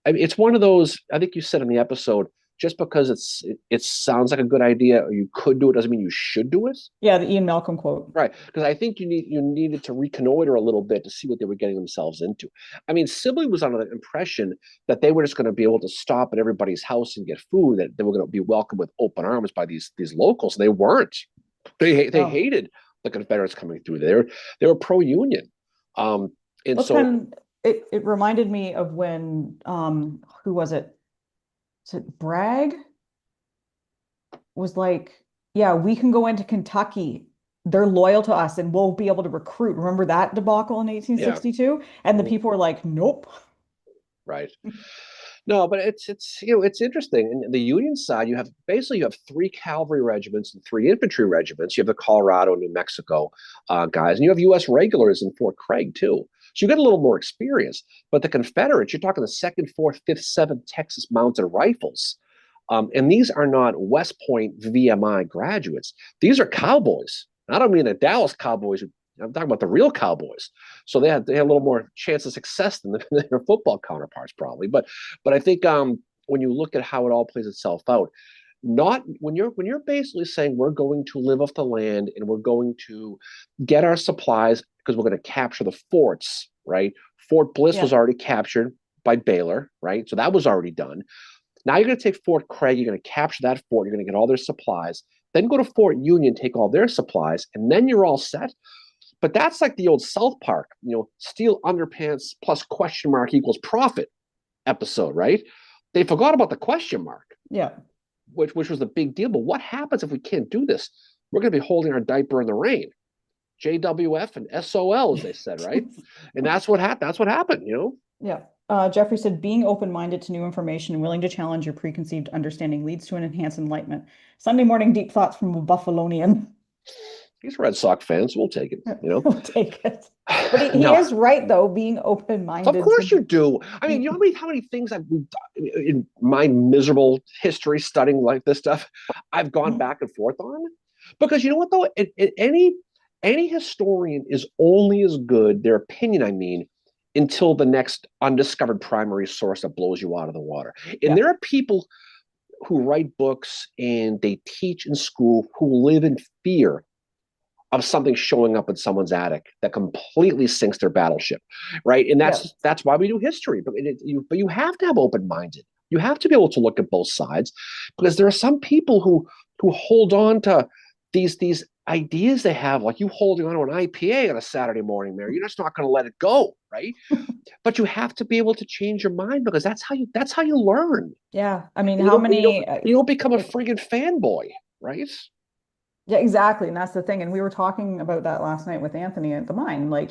S2: I mean, it's one of those. I think you said in the episode, just because it sounds like a good idea or you could do it doesn't mean you should do it.
S1: Yeah, the Ian Malcolm quote.
S2: Right, because I think you needed to reconnoiter a little bit to see what they were getting themselves into. I mean, Sibley was under the impression that they were just going to be able to stop at everybody's house and get food, that they were going to be welcomed with open arms by these locals. They weren't. They
S1: Oh,
S2: hated the Confederates coming through there. They were pro-union, and
S1: that's
S2: so
S1: kind of it reminded me of when who was it? Is it Bragg? Was like, yeah, we can go into Kentucky. They're loyal to us and we'll be able to recruit. Remember that debacle in
S2: yeah,
S1: 1862? And the
S2: mhm,
S1: people were like, nope.
S2: right. No, but it's interesting. In the Union side, you have three cavalry regiments and three infantry regiments. You have the Colorado, New Mexico guys, and you have U.S. regulars in Fort Craig too. So you get a little more experience. But the Confederates, you're talking the second, fourth, fifth, seventh Texas Mounted Rifles, and these are not West Point VMI graduates. These are cowboys. I don't mean the Dallas Cowboys. I'm talking about the real Cowboys. So they had a little more chance of success than their football counterparts probably. But I think when you look at how it all plays itself out, not when you're basically saying we're going to live off the land and we're going to get our supplies because we're going to capture the forts, right? Fort Bliss was
S1: Yeah.
S2: already captured by Baylor, right? So that was already done. Now you're going to take Fort Craig, you're going to capture that fort, you're going to get all their supplies, then go to Fort Union, take all their supplies, and then you're all set. But that's like the old South Park, steel underpants plus question mark equals profit episode, right? They forgot about the question mark,
S1: Yeah.
S2: which was the big deal. But what happens if we can't do this? We're going to be holding our diaper in the rain. JWF and SOL, as they said, right? And that's what happened. That's what happened.
S1: Yeah. Jeffrey said, being open-minded to new information and willing to challenge your preconceived understanding leads to an enhanced enlightenment. Sunday morning deep thoughts from a Buffalonian.
S2: He's a Red Sox fan, so we'll take it.
S1: We'll take it. But he
S2: No,
S1: is right, though, being
S2: of
S1: open-minded
S2: course you
S1: to
S2: do. I mean, how many things I've in my miserable history studying like this stuff, I've gone back and forth on, because you know what though, any historian is only as good, their opinion, I mean, until the next undiscovered primary source that blows you out of the water. And
S1: yeah.
S2: there are people who write books and they teach in school who live in fear of something showing up in someone's attic that completely sinks their battleship, right? And
S1: Yeah.
S2: that's why we do history. But you have to have open minded. You have to be able to look at both sides, because there are some people who hold on to these ideas they have, like you holding on to an IPA on a Saturday morning, Mary. You're just not going to let it go, right? But you have to be able to change your mind, because that's how you learn.
S1: Yeah. I mean,
S2: And you
S1: how
S2: don't you don't
S1: many
S2: you don't become a
S1: like
S2: friggin' fanboy, right?
S1: yeah, exactly. And that's the thing. And we were talking about that last night with Anthony at the mine. Like,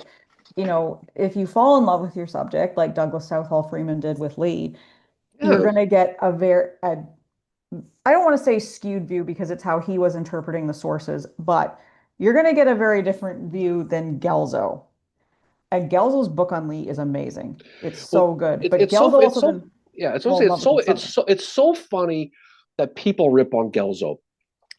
S1: if you fall in love with your subject, like Douglas Southall Freeman did with Lee, you're
S2: Yeah.
S1: going to get I don't want to say skewed view because it's how he was interpreting the sources, but you're going to get a very different view than Gelzo. And Gelzo's book on Lee is amazing. It's
S2: Well,
S1: so good.
S2: it,
S1: But
S2: it's so
S1: Gelzo
S2: it's
S1: also
S2: so
S1: didn't
S2: yeah. It's
S1: fall
S2: also
S1: in
S2: it's
S1: love with
S2: so
S1: the
S2: it's
S1: subject.
S2: so it's so funny that people rip on Gelzo.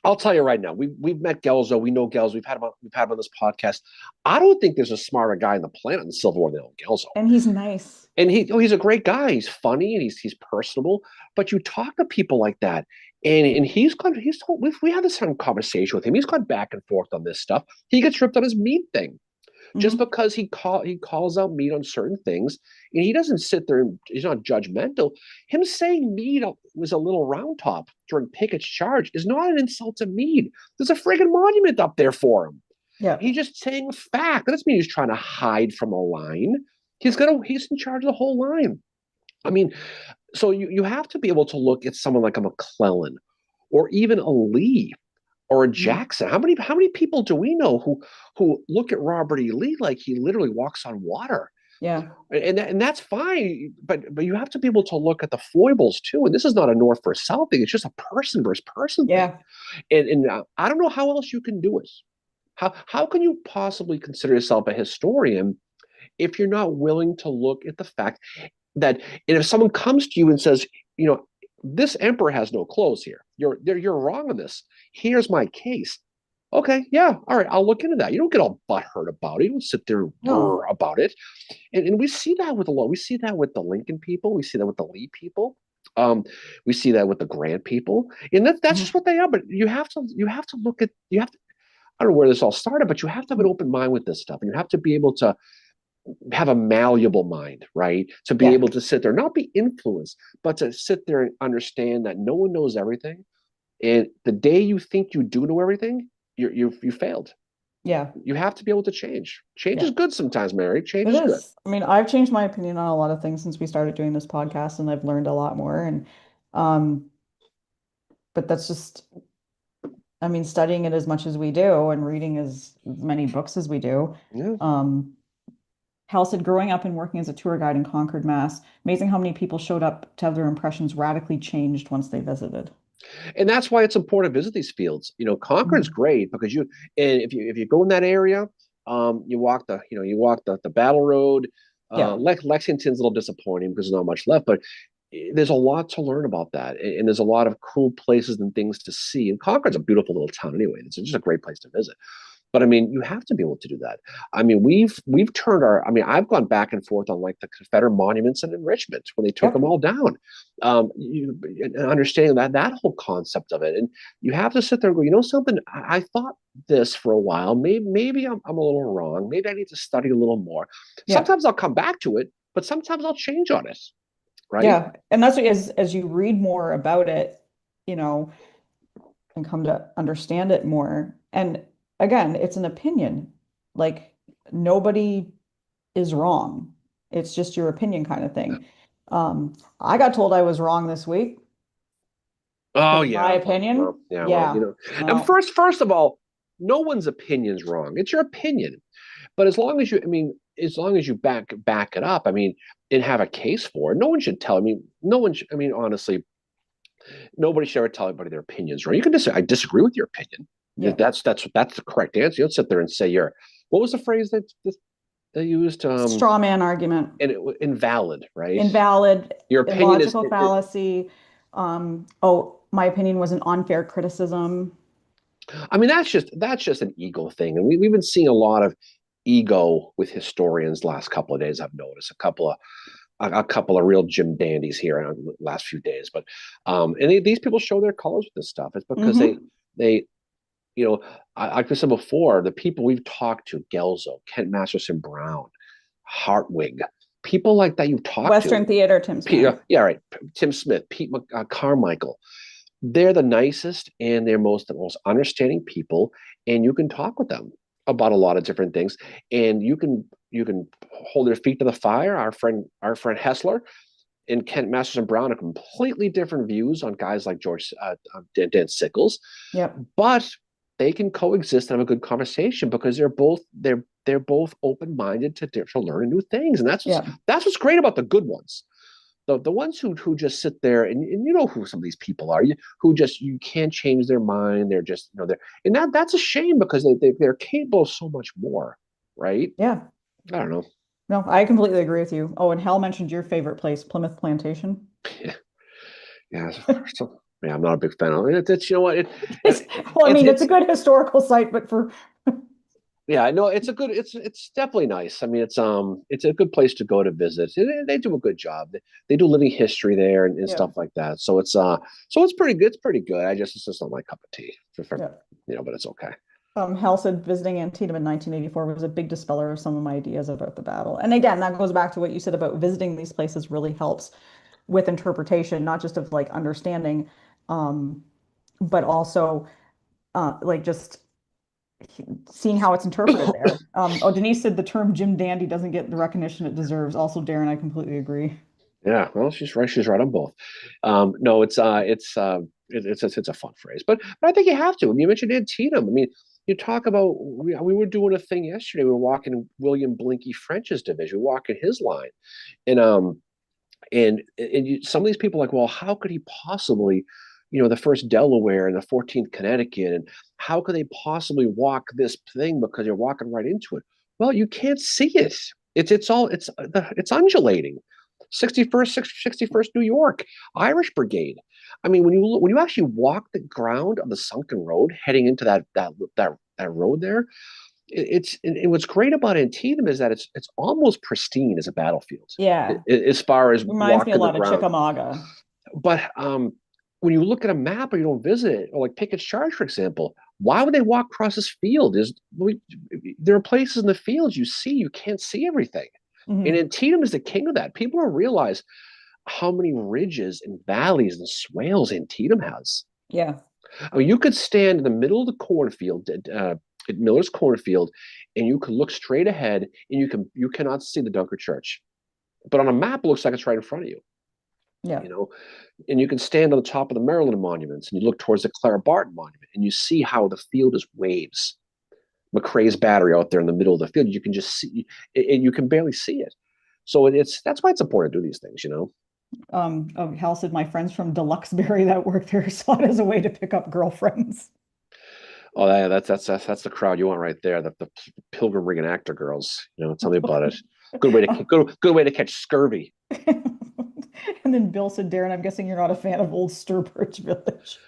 S2: I'll tell you right now, we've met Gelzo, we know Gelzo, we've had him on this podcast. I don't think there's a smarter guy on the planet in Silverwater than Gelzo.
S1: And he's nice.
S2: And he's a great guy. He's funny and he's personable. But you talk to people like that, and he's told we had this kind of conversation with him. He's gone back and forth on this stuff. He gets ripped on his meat thing just
S1: Hmm.
S2: because he calls out meat on certain things, and he doesn't sit there and he's not judgmental. Him saying meat was a little round top during Pickett's charge is not an insult to meat. There's a friggin' monument up there for him.
S1: Yeah.
S2: He's just saying a fact. That doesn't mean he's trying to hide from a line. He's in charge of the whole line. I mean, so you have to be able to look at someone like a McClellan or even a Lee or a
S1: Mhm.
S2: Jackson. How many people do we know who look at Robert E. Lee like he literally walks on water?
S1: Yeah.
S2: And that's fine, but you have to be able to look at the foibles too. And this is not a North versus South thing; it's just a person versus person thing.
S1: Yeah.
S2: And I don't know how else you can do it. How can you possibly consider yourself a historian if you're not willing to look at the fact that, and if someone comes to you and says, this emperor has no clothes here, you're wrong on this. Here's my case. Okay, yeah, all right, I'll look into that. You don't get all butthurt about it. You don't sit there
S1: No.
S2: about it. And we see that with a lot. We see that with the Lincoln people. We see that with the Lee people. Um, we see that with the Grant people, and that's just
S1: Mhm.
S2: what they are. But you have to look at you have to. I don't know where this all started, but you have to have an open mind with this stuff, and you have to be able to have a malleable mind, right? To be
S1: Yeah.
S2: able to sit there, not be influenced, but to sit there and understand that no one knows everything. And the day you think you do know everything, you failed.
S1: Yeah.
S2: You have to be able to change. Change is
S1: Yeah.
S2: good sometimes, Mary. Change
S1: It
S2: is good.
S1: is. I mean, I've changed my opinion on a lot of things since we started doing this podcast and I've learned a lot more. And um, but that's just, I mean, studying it as much as we do and reading as many books as we do.
S2: Yeah.
S1: Um, Hal said, growing up and working as a tour guide in Concord, Mass, amazing how many people showed up to have their impressions radically changed once they visited.
S2: And that's why it's important to visit these fields. Concord's
S1: Mhm.
S2: great because and if you go in that area, you walk the Battle Road.
S1: Yeah.
S2: Lexington's a little disappointing because there's not much left, but there's a lot to learn about that, and there's a lot of cool places and things to see. And Concord's a beautiful little town anyway. It's just a great place to visit. But I mean, you have to be able to do that. I mean, we've turned our. I mean, I've gone back and forth on like the Confederate monuments in Richmond when they took them
S1: Yep.
S2: all down. Understanding that whole concept of it, and you have to sit there and go, something. I thought this for a while. Maybe I'm a little wrong. Maybe I need to study a little more.
S1: Yeah.
S2: Sometimes I'll come back to it, but sometimes I'll change on it. Right?
S1: Yeah. And that's what, as you read more about it, you know, and come to understand it more. And again, it's an opinion. Like nobody is wrong. It's just your opinion kind of thing. I got told I was wrong this week
S2: Oh
S1: because my
S2: yeah.
S1: opinion,
S2: Well, yeah. Well,
S1: yeah,
S2: and
S1: well,
S2: first of all, no one's opinion's wrong. It's your opinion. But as long as you back it up, I mean, and have a case for it, no one should tell. I mean, no one. I mean, honestly, nobody should ever tell anybody their opinions wrong. You can just say, I disagree with your opinion.
S1: yeah.
S2: That's the correct answer. You don't sit there and say you're. What was the phrase that they used?
S1: Straw man argument,
S2: And invalid, right?
S1: invalid,
S2: Your opinion is.
S1: illogical fallacy. Oh, my opinion was an unfair criticism.
S2: I mean, that's just an ego thing, and we've been seeing a lot of ego with historians last couple of days. I've noticed a couple of real Jim dandies here in the last few days. But these people show their colors with this stuff. It's because
S1: Hmm.
S2: they you know like I said before, the people we've talked to, Gelzo, Kent Masterson Brown, Hartwig, people like that you've talked to.
S1: Western theater, Tim Smith.
S2: Yeah, right. Tim Smith, Pete Carmichael. They're the nicest and they're the most understanding people, and you can talk with them about a lot of different things, and you can hold their feet to the fire. Our friend Hessler and Kent Masterson Brown have completely different views on guys like George Dan Sickles,
S1: Yep.
S2: but they can coexist and have a good conversation because they're both open minded to learn new things, and that's what's
S1: Yeah.
S2: that's what's great about the good ones. The ones who just sit there, and you know who some of these people are, who just you can't change their mind. They're just they're and that's a shame because they're capable of so much more, right?
S1: Yeah.
S2: I don't know.
S1: No, I completely agree with you. Oh, and Hal mentioned your favorite place, Plymouth Plantation.
S2: Yeah, so Yeah, I'm not a big fan of it. It's, you know what,
S1: It's, well, I mean, it's a
S2: it's
S1: good historical site, but for
S2: yeah, I know it's definitely nice. I mean, it's a good place to go to visit. They do a good job. They do living history there and
S1: yeah,
S2: stuff like that. So it's pretty good. It's pretty good. It's just not my cup of tea
S1: yeah.
S2: but it's okay.
S1: Hal said visiting Antietam in 1984 was a big dispeller of some of my ideas about the battle. And again, that goes back to what you said about visiting these places really helps with interpretation, not just of like understanding, um, but also like just seeing how it's interpreted there. Oh, Denise said the term Jim Dandy doesn't get the recognition it deserves. Also, Darren, I completely agree.
S2: Yeah, well, she's right. She's right on both. No, it's a fun phrase, but I think you have to. I mean, you mentioned Antietam. I mean, you talk about we were doing a thing yesterday. We were walking William Blinky French's division, we were walking his line, and some of these people are like, well, how could he possibly, the first Delaware and the 14th Connecticut, and how could they possibly walk this thing because you're walking right into it? Well, you can't see it. It's undulating. 61st New York, Irish Brigade. I mean, when you actually walk the ground of the sunken road heading into that road there, and what's great about Antietam is that it's almost pristine as a battlefield
S1: Yeah,
S2: as far as
S1: reminds me a
S2: walking the
S1: lot of
S2: ground.
S1: Chickamauga.
S2: But when you look at a map or you don't visit it, or like Pickett's Charge, for example, why would they walk across this field? There are places in the fields you can't see everything. And
S1: Hmm.
S2: Antietam is the king of that. People don't realize how many ridges and valleys and swales Antietam has.
S1: Yeah,
S2: I mean, you could stand in the middle of the cornfield at Miller's Cornfield, and you could look straight ahead, and you cannot see the Dunker Church, but on a map, it looks like it's right in front of you.
S1: yeah,
S2: You know, and you can stand on the top of the Maryland monuments, and you look towards the Clara Barton monument, and you see how the field is waves. McRae's Battery out there in the middle of the field, you can just see, and you can barely see it. So that's why it's important to do these things.
S1: Oh, Hal said my friends from Deluxeberry that work there saw it as a way to pick up girlfriends.
S2: Oh, that's the crowd you want right there. The Pilgrim reenactor girls. Tell me about it. Good way to catch scurvy.
S1: And then Bill said, Darren, I'm guessing you're not a fan of old Sturbridge Village.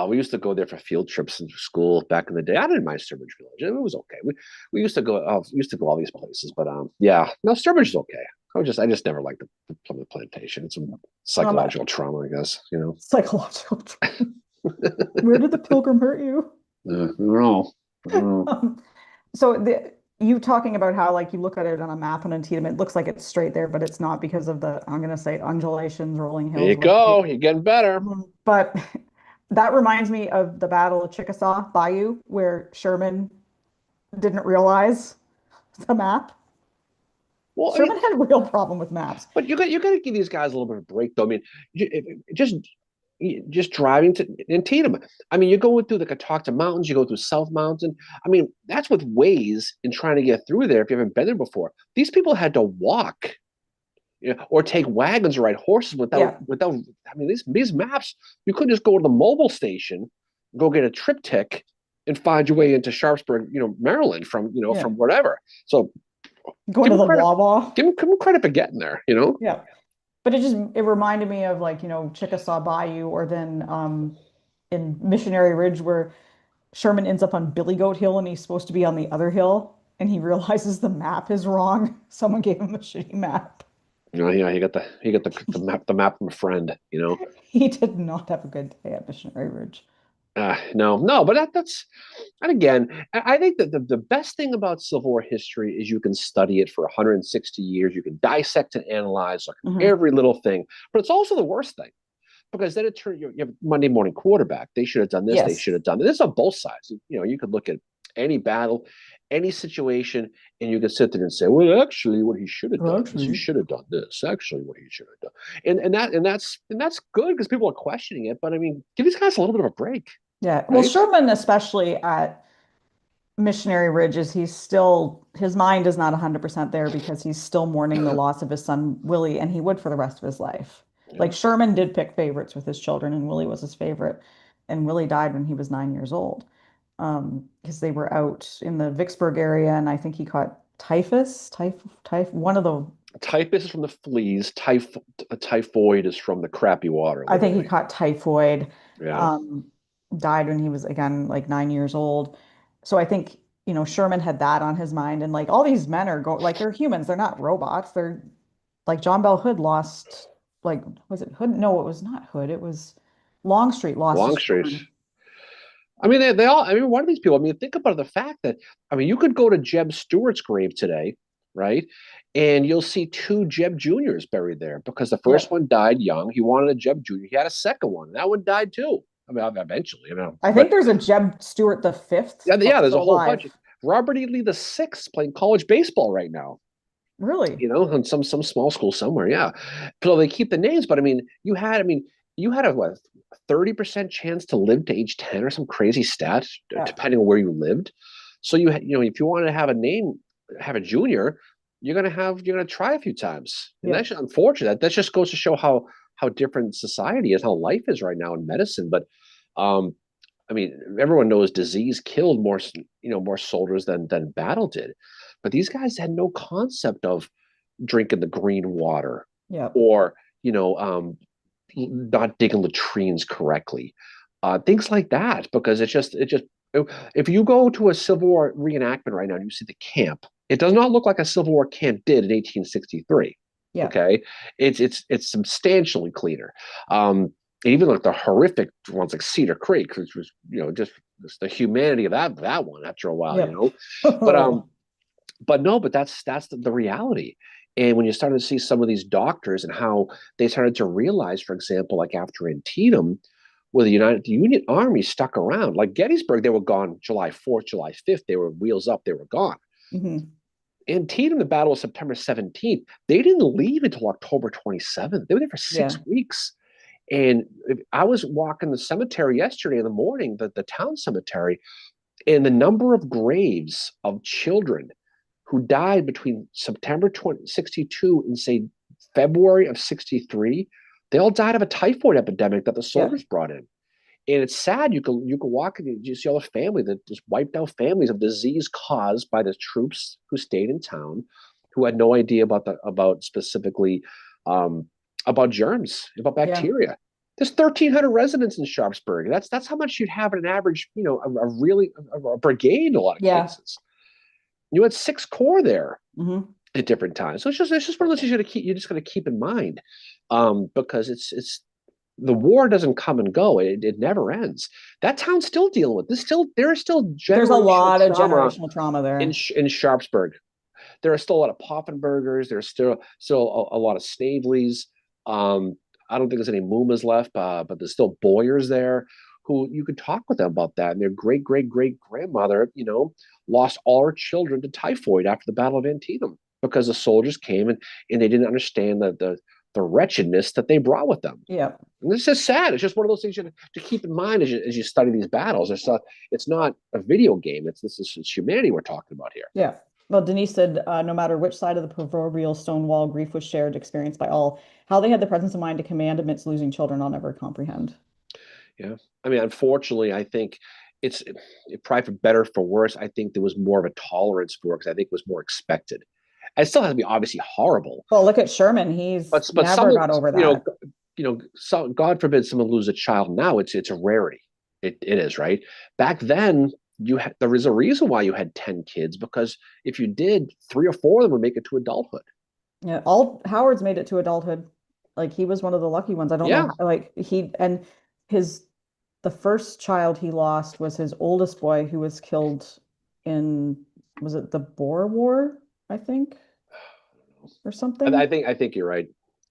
S2: We used to go there for field trips in school back in the day. I didn't mind Sturbridge Village; it was okay. We used to go. Used to go all these places, but yeah, no, Sturbridge is okay. I just never liked the Plymouth Plantation. It's a
S1: Um,
S2: psychological trauma, I guess.
S1: Psychological trauma. Where did the pilgrim hurt you?
S2: No, no.
S1: Um, so you talking about how like you look at it on a map on Antietam, it looks like it's straight there, but it's not because of the, I'm gonna say undulations, rolling
S2: There
S1: hills,
S2: you
S1: whatever.
S2: go. You're getting better.
S1: But that reminds me of the Battle of Chickasaw Bayou, where Sherman didn't realize the map.
S2: Well, I mean,
S1: Sherman had a real problem with maps.
S2: but you got to give these guys a little bit of a break, though. I mean, just driving to Antietam. I mean, you're going through the Catoctin Mountains, you go through South Mountain. I mean, that's with ways in trying to get through there if you haven't been there before. These people had to walk, or take wagons or ride horses
S1: Yeah,
S2: without. I mean, these maps, you couldn't just go to the mobile station, go get a triptych, and find your way into Sharpsburg, Maryland
S1: yeah.
S2: from whatever. So
S1: Going
S2: give
S1: to
S2: them
S1: the
S2: credit.
S1: Wawa.
S2: Give them credit for getting there.
S1: Yeah. But it reminded me of like, Chickasaw Bayou or then in Missionary Ridge where Sherman ends up on Billy Goat Hill and he's supposed to be on the other hill and he realizes the map is wrong. Someone gave him a shitty map.
S2: Yeah, he got the map from a friend.
S1: He did not have a good day at Missionary Ridge.
S2: No, but and again, I think that the best thing about Civil War history is you can study it for 160 years. You can dissect and analyze like
S1: Hmm.
S2: every little thing, but it's also the worst thing because then it turns you have Monday morning quarterback. They should have done this. They
S1: Yes.
S2: should have done this on both sides. You could look at any battle, any situation, and you can sit there and say, well, actually, what he should have done is he
S1: Actually.
S2: should have done this. Actually, what he should have done, and that's good because people are questioning it. But I mean, give these guys a little bit of a break,
S1: Yeah. Well,
S2: right?
S1: Sherman, especially at Missionary Ridge, his mind is not 100% there because he's still mourning the loss of his son, Willie, and he would for the rest of his life. Like
S2: Yeah.
S1: Sherman did pick favorites with his children, and Willie was his favorite. And Willie died when he was 9 years old because they were out in the Vicksburg area, and I think he caught one of the,
S2: Typhus is from the fleas. Typhoid is from the crappy water,
S1: I think he
S2: literally.
S1: caught typhoid.
S2: Yeah.
S1: um, died when he was again like 9 years old. So I think, Sherman had that on his mind, and like all these men are like they're humans, they're not robots. They're like John Bell Hood lost, like, was it Hood? No, it was not Hood. It was Longstreet lost his
S2: Longstreet.
S1: son.
S2: I mean, they all, I mean, one of these people, I mean, think about the fact that, I mean, you could go to Jeb Stuart's grave today, right? And you'll see two Jeb Juniors buried there because the
S1: Yeah.
S2: first one died young. He wanted a Jeb Junior. He had a second one. That one died too. I mean, eventually,
S1: I think
S2: but
S1: there's a Jeb Stuart the fifth
S2: yeah, there's a
S1: still
S2: whole
S1: alive.
S2: bunch. Robert E. Lee the sixth playing college baseball right now,
S1: Really?
S2: in some small school somewhere. Yeah. So they keep the names, but I mean, you had a what 30% chance to live to age 10 or some crazy stat,
S1: Yeah.
S2: depending on where you lived. So if you want to have a name, have a junior, you're gonna try a few times. And
S1: Yeah.
S2: that's unfortunate. That just goes to show how different society is, how life is right now in medicine. But um I mean, everyone knows disease killed more soldiers than battle did. But these guys had no concept of drinking the green water
S1: Yeah.
S2: or, you know, not digging latrines correctly. Things like that, because if you go to a Civil War reenactment right now and you see the camp, it does not look like a Civil War camp did in 1863.
S1: Yeah.
S2: Okay, it's substantially cleaner. Even like the horrific ones like Cedar Creek, which was just the humanity of that one after a while,
S1: Yep.
S2: But
S1: Oh,
S2: no, but that's the reality. And when you started to see some of these doctors and how they started to realize, for example, like after Antietam, where the Union Army stuck around, like Gettysburg, they were gone July 4th, July 5th. They were wheels up, they were gone.
S1: hmm.
S2: Antietam, the battle of September 17th, they didn't leave until October 27th. They were there for six
S1: Yeah.
S2: weeks. And I was walking the cemetery yesterday in the morning, the town cemetery, and the number of graves of children who died between September 62 and say February of 63, they all died of a typhoid epidemic that the
S1: Yeah.
S2: soldiers brought in. And it's sad. You can walk and you see all the family that just wiped out families of disease caused by the troops who stayed in town, who had no idea about specifically um, about germs, about
S1: Yeah.
S2: bacteria. There's 1,300 residents in Sharpsburg. That's how much you'd have in an average, a brigade in a lot of
S1: Yeah.
S2: cases. You had 6 corps there
S1: Hmm.
S2: at different times. So it's just one of those things you're just going to keep in mind, because it's the war doesn't come and go. It never ends. That town's still dealing with this. There is still
S1: There's a
S2: generational
S1: lot of
S2: trauma
S1: generational trauma
S2: in
S1: there.
S2: in Sharpsburg. There are still a lot of Poffenbergers. There's still a lot of Snaveleys. I don't think there's any Moomas left, but there's still Boyers there who you could talk with them about that. And their great grandmother, lost all her children to typhoid after the Battle of Antietam because the soldiers came and they didn't understand the wretchedness that they brought with them.
S1: Yeah.
S2: And it's just sad. It's just one of those things to keep in mind as you study these battles. It's not a video game. It's humanity we're talking about here.
S1: Yeah. Well, Denise said, no matter which side of the proverbial stone wall, grief was shared, experienced by all. How they had the presence of mind to command amidst losing children, I'll never comprehend.
S2: Yeah. I mean, unfortunately, I think it probably for better for worse. I think there was more of a tolerance for it because I think it was more expected. It still has to be obviously horrible,
S1: Well, look at Sherman. He's
S2: but
S1: never
S2: someone,
S1: got over that.
S2: so God forbid someone lose a child now. It's a rarity. It is right. Back then, there was a reason why you had 10 kids because if you did, 3 or 4 of them would make it to adulthood.
S1: Yeah, all Howard's made it to adulthood. Like he was one of the lucky ones. I don't know
S2: Yeah.
S1: how, like he and his the first child he lost was his oldest boy who was killed in, was it the Boer War, I think, or
S2: I
S1: something?
S2: think you're right.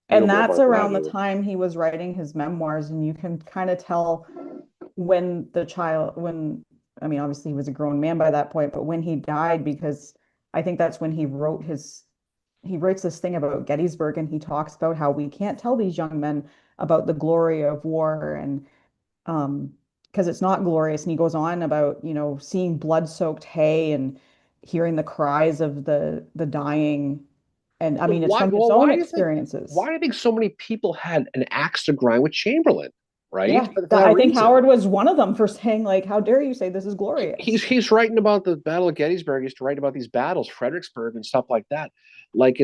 S2: I know
S1: And
S2: more
S1: that's
S2: about that.
S1: around the time he was writing his memoirs, and you can kind of tell when I mean, obviously he was a grown man by that point, but when he died, because I think that's when he writes this thing about Gettysburg, and he talks about how we can't tell these young men about the glory of war, and um because it's not glorious. And he goes on about, seeing blood-soaked hay and hearing the cries of the dying. And I
S2: Well,
S1: mean, it's from his own
S2: why do you think
S1: experiences.
S2: so many people had an axe to grind with Chamberlain, right?
S1: Yeah,
S2: For that
S1: I think
S2: reason.
S1: Howard was one of them for saying, like, how dare you say this is glorious?
S2: He's writing about the Battle of Gettysburg. He's to write about these battles, Fredericksburg and stuff like that. Like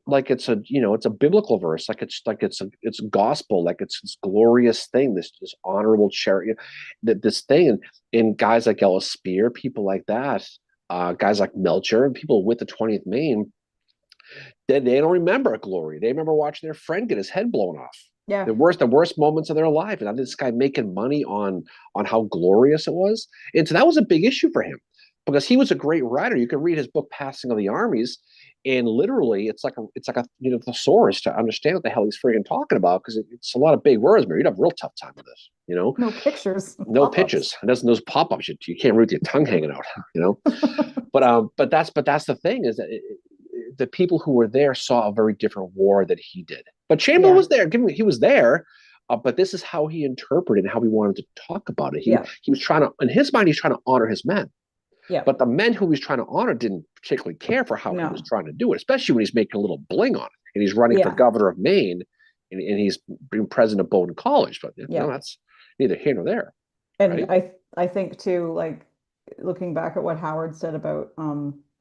S2: it's a biblical verse, it's gospel, like it's this glorious thing, this honorable chariot, that this thing, and guys like Ellis Spear, people like that, guys like Melcher, and people with the 20th Maine, they don't remember glory. They remember watching their friend get his head blown off.
S1: Yeah.
S2: The worst moments of their life, and this guy making money on how glorious it was, and so that was a big issue for him because he was a great writer. You can read his book Passing of the Armies, and literally it's like a thesaurus to understand what the hell he's freaking talking about, because it's a lot of big words, man. You'd have a real tough time with this,
S1: No pictures,
S2: no
S1: pop-ups.
S2: pitches, and those pop-ups, you can't read with your tongue hanging out, but that's the thing, is that the people who were there saw a very different war that he did. But Chamberlain
S1: Yeah.
S2: was there. He was there, but this is how he interpreted and how he wanted to talk about it.
S1: Yeah.
S2: He was trying to, in his mind, he's trying to honor his men.
S1: Yeah.
S2: But the men who he was trying to honor didn't particularly care for how he was
S1: No.
S2: trying to do it, especially when he's making a little bling on it and he's running for
S1: Yeah.
S2: governor of Maine, and he's being president of Bowdoin College. But
S1: Yeah.
S2: that's neither here nor there,
S1: And
S2: right?
S1: I think too, like looking back at what Howard said about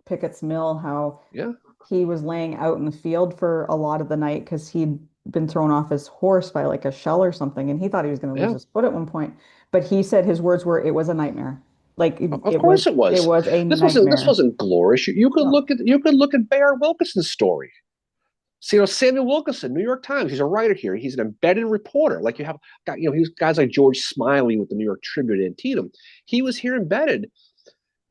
S1: Pickett's Mill, how
S2: Yeah,
S1: he was laying out in the field for a lot of the night because he'd been thrown off his horse by like a shell or something, and he thought he was going to lose
S2: yeah.
S1: his foot at one point. But he said his words were, "It was a nightmare. Like
S2: Of course it
S1: it
S2: was.
S1: was a
S2: This
S1: nightmare."
S2: wasn't glorious. You could
S1: No.
S2: look at Bayard Wilkinson's story. So, Samuel Wilkinson, New York Times, he's a writer here. He's an embedded reporter. Like you have got, he's guys like George Smiley with the New York Tribune and Antietam. He was here embedded.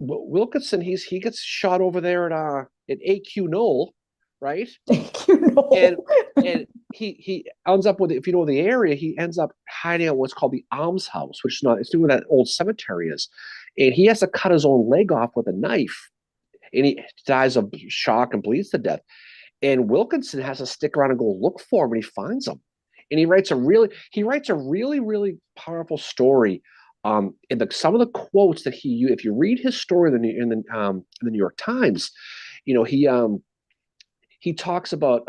S2: Wilkinson, he gets shot over there at AQ Knoll, right?
S1: Thank you.
S2: And
S1: No.
S2: and he ends up with, if you know the area, he ends up hiding at what's called the almshouse, which is not, it's doing where that old cemetery is. And he has to cut his own leg off with a knife. And he dies of shock and bleeds to death. And Wilkinson has to stick around and go look for him, and he finds him. And he writes a really, really powerful story. Some of the quotes that if you read his story in the New York Times, he talks about,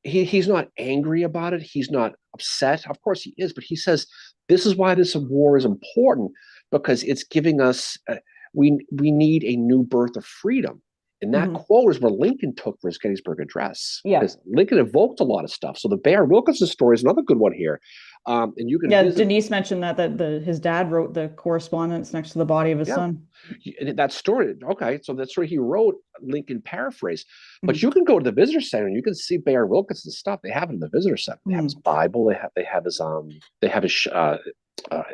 S2: he's not angry about it. He's not upset. Of course he is, but he says this is why this war is important, because it's giving us, we need a new birth of freedom. And that
S1: Mhm.
S2: quote is where Lincoln took for his Gettysburg Address.
S1: Yeah.
S2: Because Lincoln evoked a lot of stuff. So the Bayard Wilkinson story is another good one here. And you can
S1: Yeah,
S2: visit.
S1: Denise mentioned that his dad wrote the correspondence next to the body of his
S2: Yeah,
S1: son.
S2: that story. Okay, so that story he wrote, Lincoln paraphrased. But
S1: Mhm.
S2: you can go to the visitor center and you can see Bayard Wilkinson's stuff. They have it in the visitor center. They have his Bible. They have his I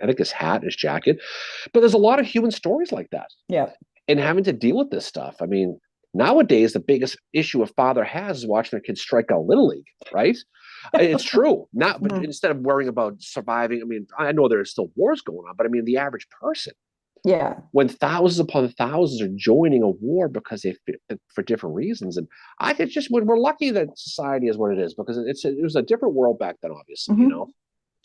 S2: think his hat, his jacket. But there's a lot of human stories like that.
S1: Yeah.
S2: And having to deal with this stuff. I mean, nowadays the biggest issue a father has is watching their kids strike out Little League, right? It's true. But
S1: Mhm.
S2: instead of worrying about surviving, I mean, I know there's still wars going on, but I mean, the average person,
S1: Yeah.
S2: when thousands upon thousands are joining a war because for different reasons, and I think just when we're lucky that society is what it is, because it was a different world back then, obviously,
S1: Mhm.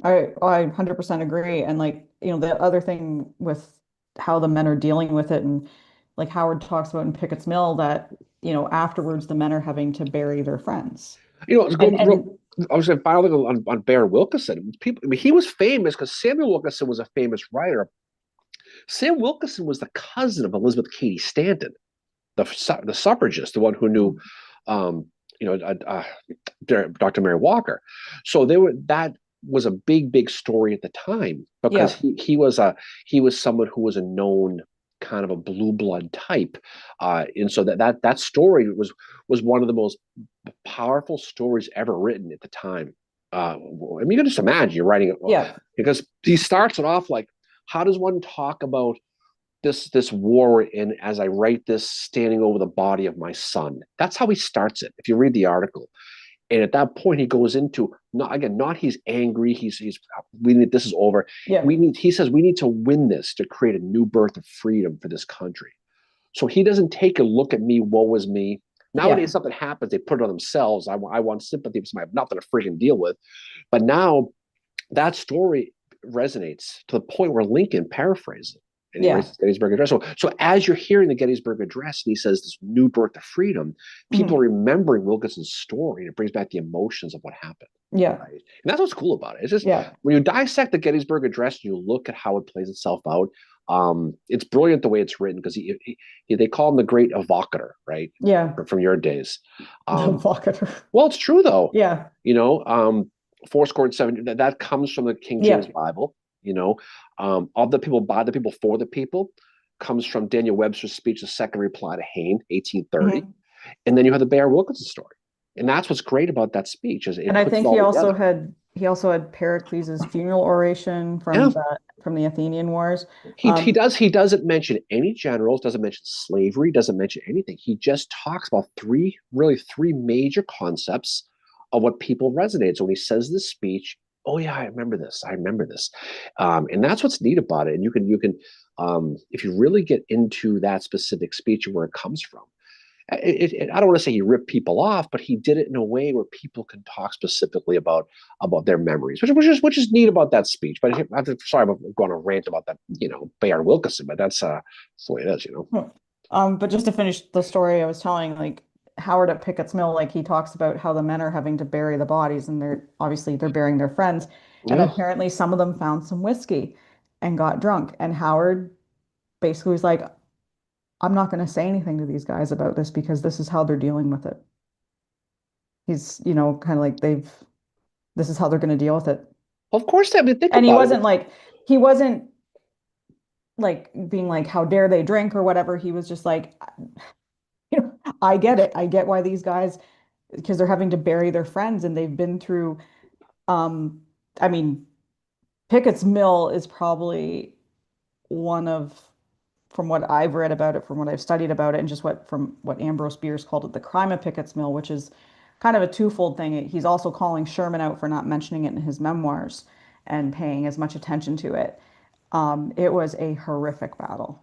S1: I 100% agree. And like, the other thing with how the men are dealing with it, and like Howard talks about in Pickett's Mill, that, afterwards the men are having to bury their friends.
S2: It's
S1: And
S2: going
S1: and
S2: real. I was saying, finally on Bayard Wilkinson. People, I mean, he was famous because Samuel Wilkinson was a famous writer. Sam Wilkinson was the cousin of Elizabeth Cady Stanton, the suffragist, the one who knew, um, Dr. Mary Walker. So that was a big, big story at the time, because
S1: yeah,
S2: he was someone who was a known kind of a blue blood type, and so that story was one of the most powerful stories ever written at the time. I mean, you can just imagine you're writing it,
S1: yeah,
S2: because he starts it off like, how does one talk about this war we're in as I write this standing over the body of my son? That's how he starts it. If you read the article, and at that point he goes into, not he's angry. He's we need, this is over.
S1: yeah,
S2: He says we need to win this to create a new birth of freedom for this country. So he doesn't take a look at me, woe is me.
S1: yeah,
S2: Nowadays, something happens, they put it on themselves. I want sympathy because I have nothing to freaking deal with. But now that story resonates to the point where Lincoln paraphrases it, and he writes
S1: yeah.
S2: the Gettysburg Address. So as you're hearing the Gettysburg Address, and he says this new birth of freedom, people
S1: Mhm.
S2: are remembering Wilkinson's story, and it brings back the emotions of what happened.
S1: Yeah,
S2: Right? And that's what's cool about it. It's just
S1: yeah,
S2: when you dissect the Gettysburg Address and you look at how it plays itself out, It's brilliant the way it's written because they call him the great evocator, right?
S1: Yeah.
S2: From your days.
S1: The
S2: Um,
S1: Vocator.
S2: well, it's true though.
S1: Yeah.
S2: You know, four score and seven. That comes from the King James
S1: Yeah.
S2: Bible. You know, of the people, by the people, for the people, comes from Daniel Webster's speech, the second reply to Hayne, 1830,
S1: Mhm.
S2: and then you have the Bear Wilkinson story, and that's what's great about that speech is
S1: And
S2: it
S1: I
S2: puts it
S1: think
S2: all together.
S1: he also had Pericles' funeral oration
S2: Yeah,
S1: from the Athenian Wars.
S2: he does. He doesn't mention any generals, doesn't mention slavery, doesn't mention anything. He just talks about three major concepts of what people resonate. So when he says this speech, oh yeah, I remember this. I remember this, and that's what's neat about it. And you can, if you really get into that specific speech and where it comes from. I don't want to say he ripped people off, but he did it in a way where people can talk specifically about their memories, which is neat about that speech. But sorry, I'm going to rant about that, Bayard Wilkinson, but that's the way it is.
S1: Hmm. But just to finish the story I was telling, like Howard at Pickett's Mill, like he talks about how the men are having to bury the bodies and they're burying their friends. And
S2: Yeah,
S1: apparently some of them found some whiskey and got drunk. And Howard basically was like, I'm not going to say anything to these guys about this because this is how they're dealing with it. He's, kind of like this is how they're going to deal with it.
S2: of course. I mean, think
S1: And
S2: about it.
S1: he wasn't like being like, how dare they drink or whatever. He was just like, I get it. I get why these guys, because they're having to bury their friends and they've been through, um, I mean, Pickett's Mill is probably one of, from what I've read about it, from what I've studied about it, and just from what Ambrose Bierce called it, the crime of Pickett's Mill, which is kind of a twofold thing. He's also calling Sherman out for not mentioning it in his memoirs and paying as much attention to it. It was a horrific battle.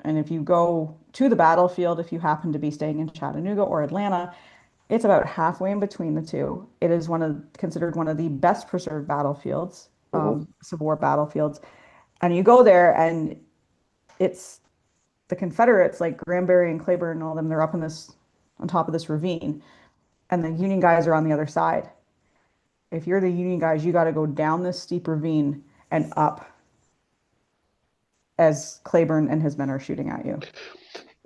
S1: And if you go to the battlefield, if you happen to be staying in Chattanooga or Atlanta, it's about halfway in between the two. It is considered one of the best preserved battlefields,
S2: Mhm.
S1: Civil War battlefields. And you go there, and it's the Confederates, like Granbury and Claiborne and all them. They're up on top of this ravine, and the Union guys are on the other side. If you're the Union guys, you got to go down this steep ravine and up as Claiborne and his men are shooting at you.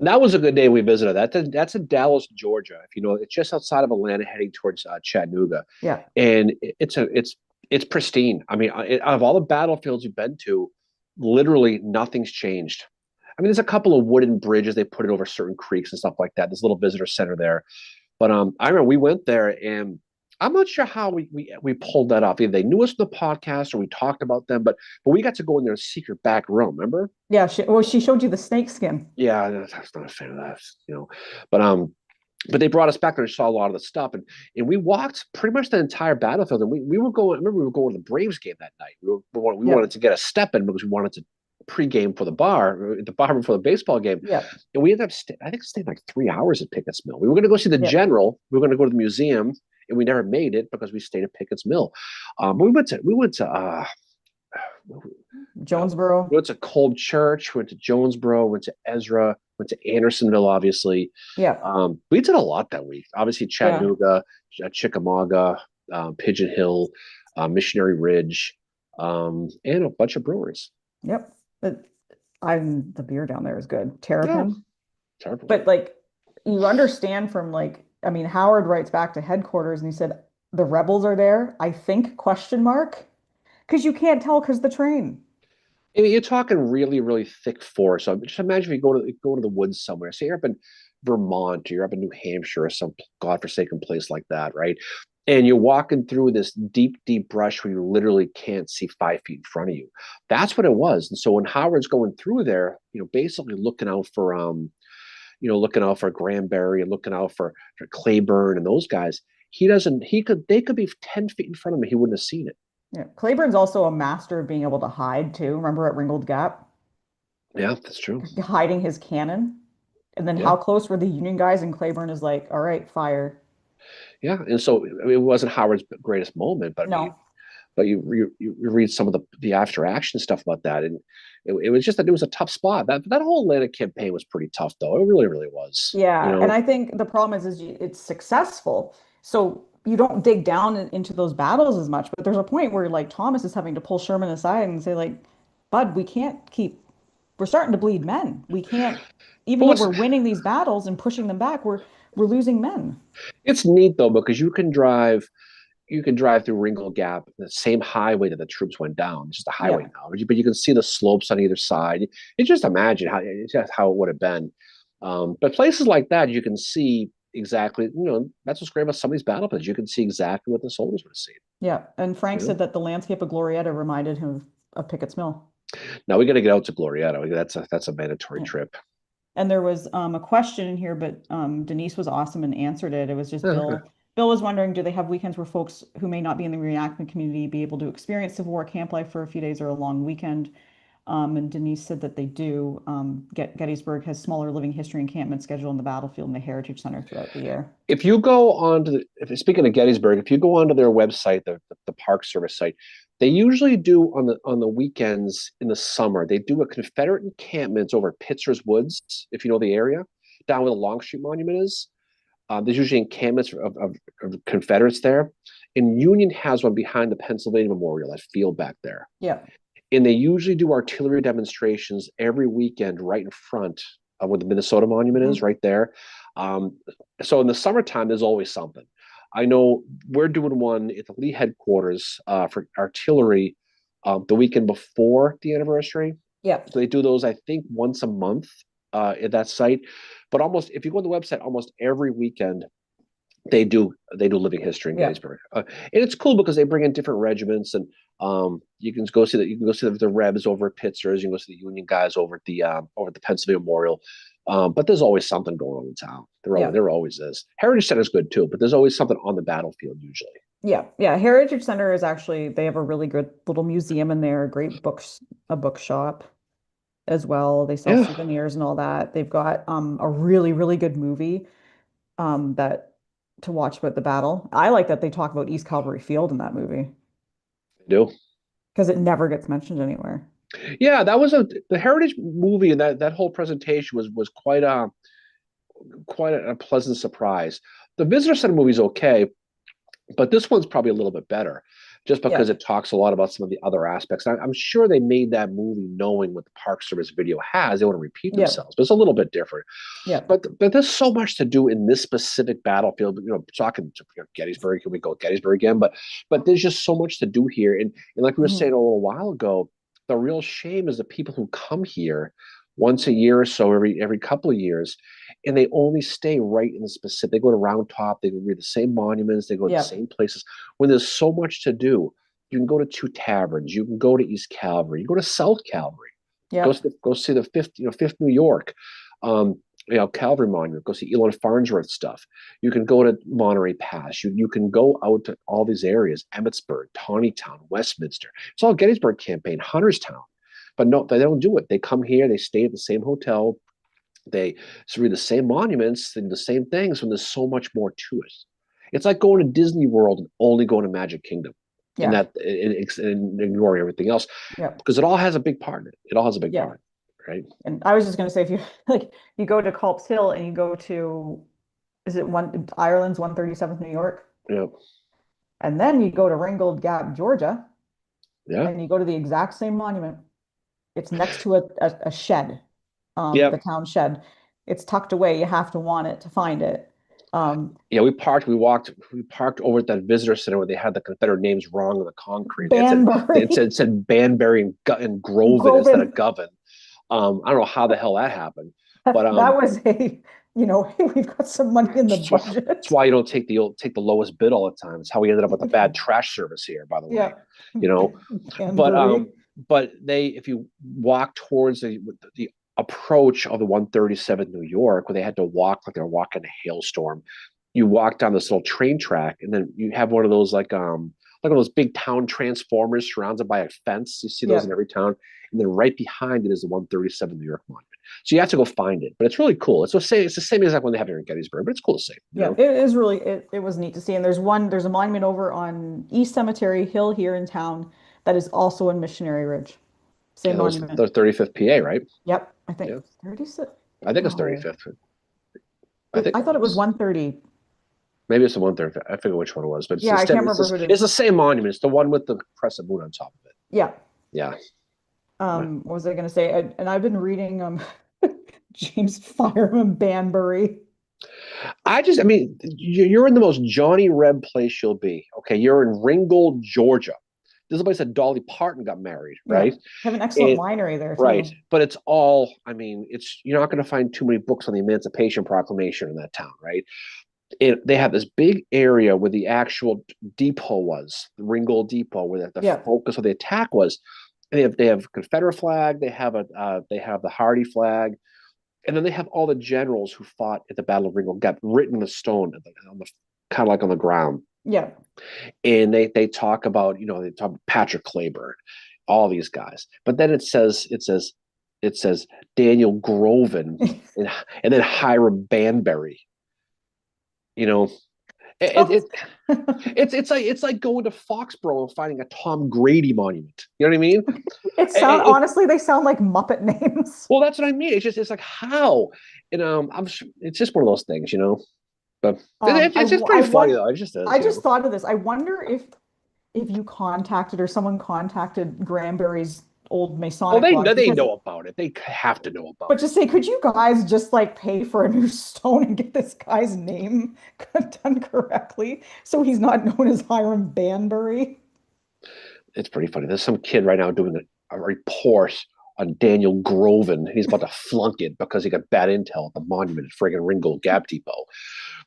S2: That was a good day we visited. That's in Dallas, Georgia. If you know, it's just outside of Atlanta, heading towards Chattanooga,
S1: Yeah.
S2: and it's pristine. I mean, out of all the battlefields you've been to, literally nothing's changed. I mean, there's a couple of wooden bridges they put it over certain creeks and stuff like that. There's a little visitor center there, but I remember we went there, and I'm not sure how we pulled that off. Either they knew us from the podcast or we talked about them, but we got to go in their secret back room. Remember?
S1: Yeah. She showed you the snake skin.
S2: Yeah, I was not a fan of that. But they brought us back there and saw a lot of the stuff, and we walked pretty much the entire battlefield, and we were going. I remember we were going to the Braves game that night. We
S1: Yeah.
S2: wanted to get a step in because we wanted to pregame for the bar before the baseball game,
S1: Yeah.
S2: and we ended up I think staying like 3 hours at Pickett's Mill. We were going to go see the
S1: Yeah.
S2: general. We were going to go to the museum, and we never made it because we stayed at Pickett's Mill. But we
S1: Jonesboro.
S2: went to Cold Church, went to Jonesboro, went to Ezra, went to Andersonville, obviously.
S1: Yeah.
S2: We did a lot that week. Obviously,
S1: Yeah.
S2: Chattanooga, Chickamauga, Pigeon Hill, Missionary Ridge, and a bunch of breweries.
S1: Yep. But the beer down there is good.
S2: Yeah,
S1: Terrapin.
S2: terrible.
S1: But like you understand from like, I mean, Howard writes back to headquarters and he said, the rebels are there, I think, question mark. Because you can't tell because the train.
S2: I mean, you're talking really, really thick forest. So just imagine if you go to the woods somewhere. Say you're up in Vermont or you're up in New Hampshire or some godforsaken place like that, right? And you're walking through this deep, deep brush where you literally can't see 5 feet in front of you. That's what it was. And so when Howard's going through there, basically looking out for Granbury and looking out for Claiborne and those guys, they could be 10 feet in front of him. He wouldn't have seen it.
S1: Yeah. Claiborne's also a master of being able to hide too. Remember at Ringgold Gap,
S2: Yeah, that's true.
S1: hiding his cannon? And then
S2: Yeah.
S1: how close were the Union guys? And Claiborne is like, all right, fire.
S2: Yeah, and so I mean, it wasn't Howard's greatest moment, but
S1: No.
S2: you read some of the after action stuff about that, and it was just that it was a tough spot. That whole Atlanta campaign was pretty tough, though. It really, really was.
S1: Yeah. And I think the problem is it's successful. So you don't dig down into those battles as much. But there's a point where like Thomas is having to pull Sherman aside and say, like, Bud, we can't keep we're starting to bleed men. We can't, even
S2: But
S1: though
S2: what's
S1: we're winning these battles and pushing them back, we're losing men.
S2: it's neat though because you can drive through Ringgold Gap, the same highway that the troops went down. It's just a highway
S1: Yeah.
S2: now, but you can see the slopes on either side. You just imagine how it would have been. But places like that, you can see exactly. That's what's great about some of these battle plans. You can see exactly what the soldiers would have seen.
S1: Yeah. And Frank
S2: You know.
S1: said that the landscape of Glorieta reminded him of Pickett's Mill.
S2: Now we got to get out to Glorieta. That's a mandatory
S1: Yeah.
S2: trip.
S1: And there was a question in here, but Denise was awesome and answered it. It was just
S2: Oh, okay.
S1: Bill. Bill was wondering, do they have weekends where folks who may not be in the reenactment community be able to experience Civil War camp life for a few days or a long weekend? And Denise said that they do. Gettysburg has smaller living history encampments scheduled on the battlefield and the Heritage Center throughout the year.
S2: If you go on to if speaking of Gettysburg, if you go onto their website, the Park Service site, they usually do on the weekends in the summer. They do a Confederate encampments over at Pitzer's Woods, if you know the area, down where the Longstreet Monument is. There's usually encampments of Confederates there, and Union has one behind the Pennsylvania Memorial, that field back there.
S1: Yeah.
S2: And they usually do artillery demonstrations every weekend right in front of where the Minnesota Monument is,
S1: Mhm.
S2: right there. Um, so in the summertime, there's always something. I know we're doing one at the Lee headquarters for artillery the weekend before the anniversary.
S1: Yeah.
S2: So they do those, I think, once a month at that site. But almost, if you go on the website, almost every weekend they do living history in
S1: Yeah.
S2: Gettysburg, and it's cool because they bring in different regiments, and you can go see the Rebs over at Pitzer's, you can go see the Union guys over at the Pennsylvania Memorial. But there's always something going on in town.
S1: Yeah.
S2: There always is. Heritage Center is good too, but there's always something on the battlefield usually.
S1: Yeah. Yeah. Heritage Center is actually, they have a really good little museum in there, great books, a bookshop as well. They sell
S2: Yeah,
S1: souvenirs and all that. They've got a really, really good movie that to watch about the battle. I like that they talk about East Calvary Field in that movie
S2: I do.
S1: because it never gets mentioned anywhere.
S2: Yeah, that was the Heritage movie, and that whole presentation was quite a pleasant surprise. The Visitor Center movie is okay, but this one's probably a little bit better just
S1: Yeah.
S2: because it talks a lot about some of the other aspects. I'm sure they made that movie knowing what the Park Service video has. They want to repeat
S1: Yeah.
S2: themselves, but it's a little bit different.
S1: Yeah.
S2: But there's so much to do in this specific battlefield. Talking to Gettysburg, here we go Gettysburg again. But there's just so much to do here, and like we were
S1: Mhm.
S2: saying a little while ago, the real shame is the people who come here once a year or so, every couple of years, and they only stay right in the specific. They go to Round Top, they read the same monuments, they go to the
S1: Yeah.
S2: same places. When there's so much to do, you can go to two taverns, you can go to East Calvary, you go to South Calvary,
S1: Yeah.
S2: go see the Fifth New York, um, Calvary Monument, go see Elon Farnsworth stuff. You can go to Monterey Pass. You can go out to all these areas, Emmitsburg, Tawnytown, Westminster. It's all Gettysburg campaign, Hunterstown. But no, they don't do it. They come here, they stay at the same hotel, they read the same monuments, they do the same things when there's so much more to it. It's like going to Disney World and only going to Magic Kingdom and
S1: Yeah.
S2: and ignoring everything else
S1: Yeah.
S2: because it all has a big part in it. It all has a big
S1: Yeah.
S2: part, right?
S1: And I was just going to say, if you like, you go to Culp's Hill and you go to, is it Ireland's 137th New York?
S2: Yeah,
S1: And then you go to Ringgold Gap, Georgia,
S2: yeah,
S1: and you go to the exact same monument. It's next to a shed,
S2: yeah,
S1: the town shed. It's tucked away. You have to want it to find it. Um,
S2: yeah. We parked over at that visitor center where they had the Confederate names wrong on the concrete.
S1: Banbury,
S2: It said Banbury and Groven instead of
S1: Groven.
S2: Govan. I don't know how the hell that happened, but
S1: That was hey, we've got some money in the
S2: That's
S1: budget.
S2: why you don't take the lowest bid all the time. It's how we ended up with a bad trash service here, by the way.
S1: Yeah.
S2: You know, but
S1: Banbury.
S2: if you walk towards the approach of the 137th New York, where they had to walk like they're walking a hailstorm, you walk down this little train track, and then you have one of those like one of those big town transformers surrounded by a fence. You see those in
S1: Yeah.
S2: every town, and then right behind it is the 137th New York Monument. So you have to go find it, but it's really cool. It's the same exact one they have here in Gettysburg, but it's cool to see.
S1: Yeah, it is really it was neat to see. And there's a monument over on East Cemetery Hill here in town that is also in Missionary Ridge.
S2: Yeah,
S1: Same
S2: those
S1: monument.
S2: the 35th PA, right?
S1: Yep, I think
S2: Yeah,
S1: 36.
S2: I think it's
S1: No,
S2: 35th. I think
S1: I
S2: it
S1: thought it was
S2: was.
S1: 130.
S2: Maybe it's the 135th. I forget which one it was, but
S1: Yeah, I can't remember who it
S2: it's
S1: is.
S2: the same monument. It's the one with the crescent moon on top of it.
S1: Yeah.
S2: Yeah.
S1: What was I going to say? And I've been reading James Fireman Banbury.
S2: I mean, you're in the most Johnny Reb place you'll be. Okay, you're in Ringgold, Georgia. This is a place that Dolly Parton got married,
S1: Yeah,
S2: right?
S1: have an excellent
S2: And
S1: winery there
S2: right,
S1: too.
S2: but it's all. I mean, it's you're not going to find too many books on the Emancipation Proclamation in that town, right? They have this big area where the actual depot was, the Ringgold Depot, where the
S1: Yeah,
S2: focus of the attack was. And they have Confederate flag, they have the Hardy flag, and then they have all the generals who fought at the Battle of Ringgold got written in the stone on the kind of like on the ground.
S1: yeah.
S2: And they talk about they talk about Patrick Clayburgh, all these guys, but then it says Daniel Groven and then Hiram Banbury. You know, it,
S1: So-
S2: it it's like going to Foxborough and finding a Tom Grady monument. You know what I mean? It,
S1: honestly, they sound like Muppet names.
S2: well, that's what I mean. It's like how, it's just one of those things. But it's just pretty funny though. It just
S1: I
S2: is.
S1: just thought of this. I wonder if you contacted or someone contacted Granbury's old
S2: Oh,
S1: Masonic lodge
S2: they
S1: because,
S2: know about it. They have to know about
S1: but
S2: it.
S1: just say, could you guys just like pay for a new stone and get this guy's name done correctly so he's not known as Hiram Banbury?
S2: It's pretty funny. There's some kid right now doing a report on Daniel Groven. He's about to flunk it because he got bad intel at the monument at friggin' Ringgold Gap Depot.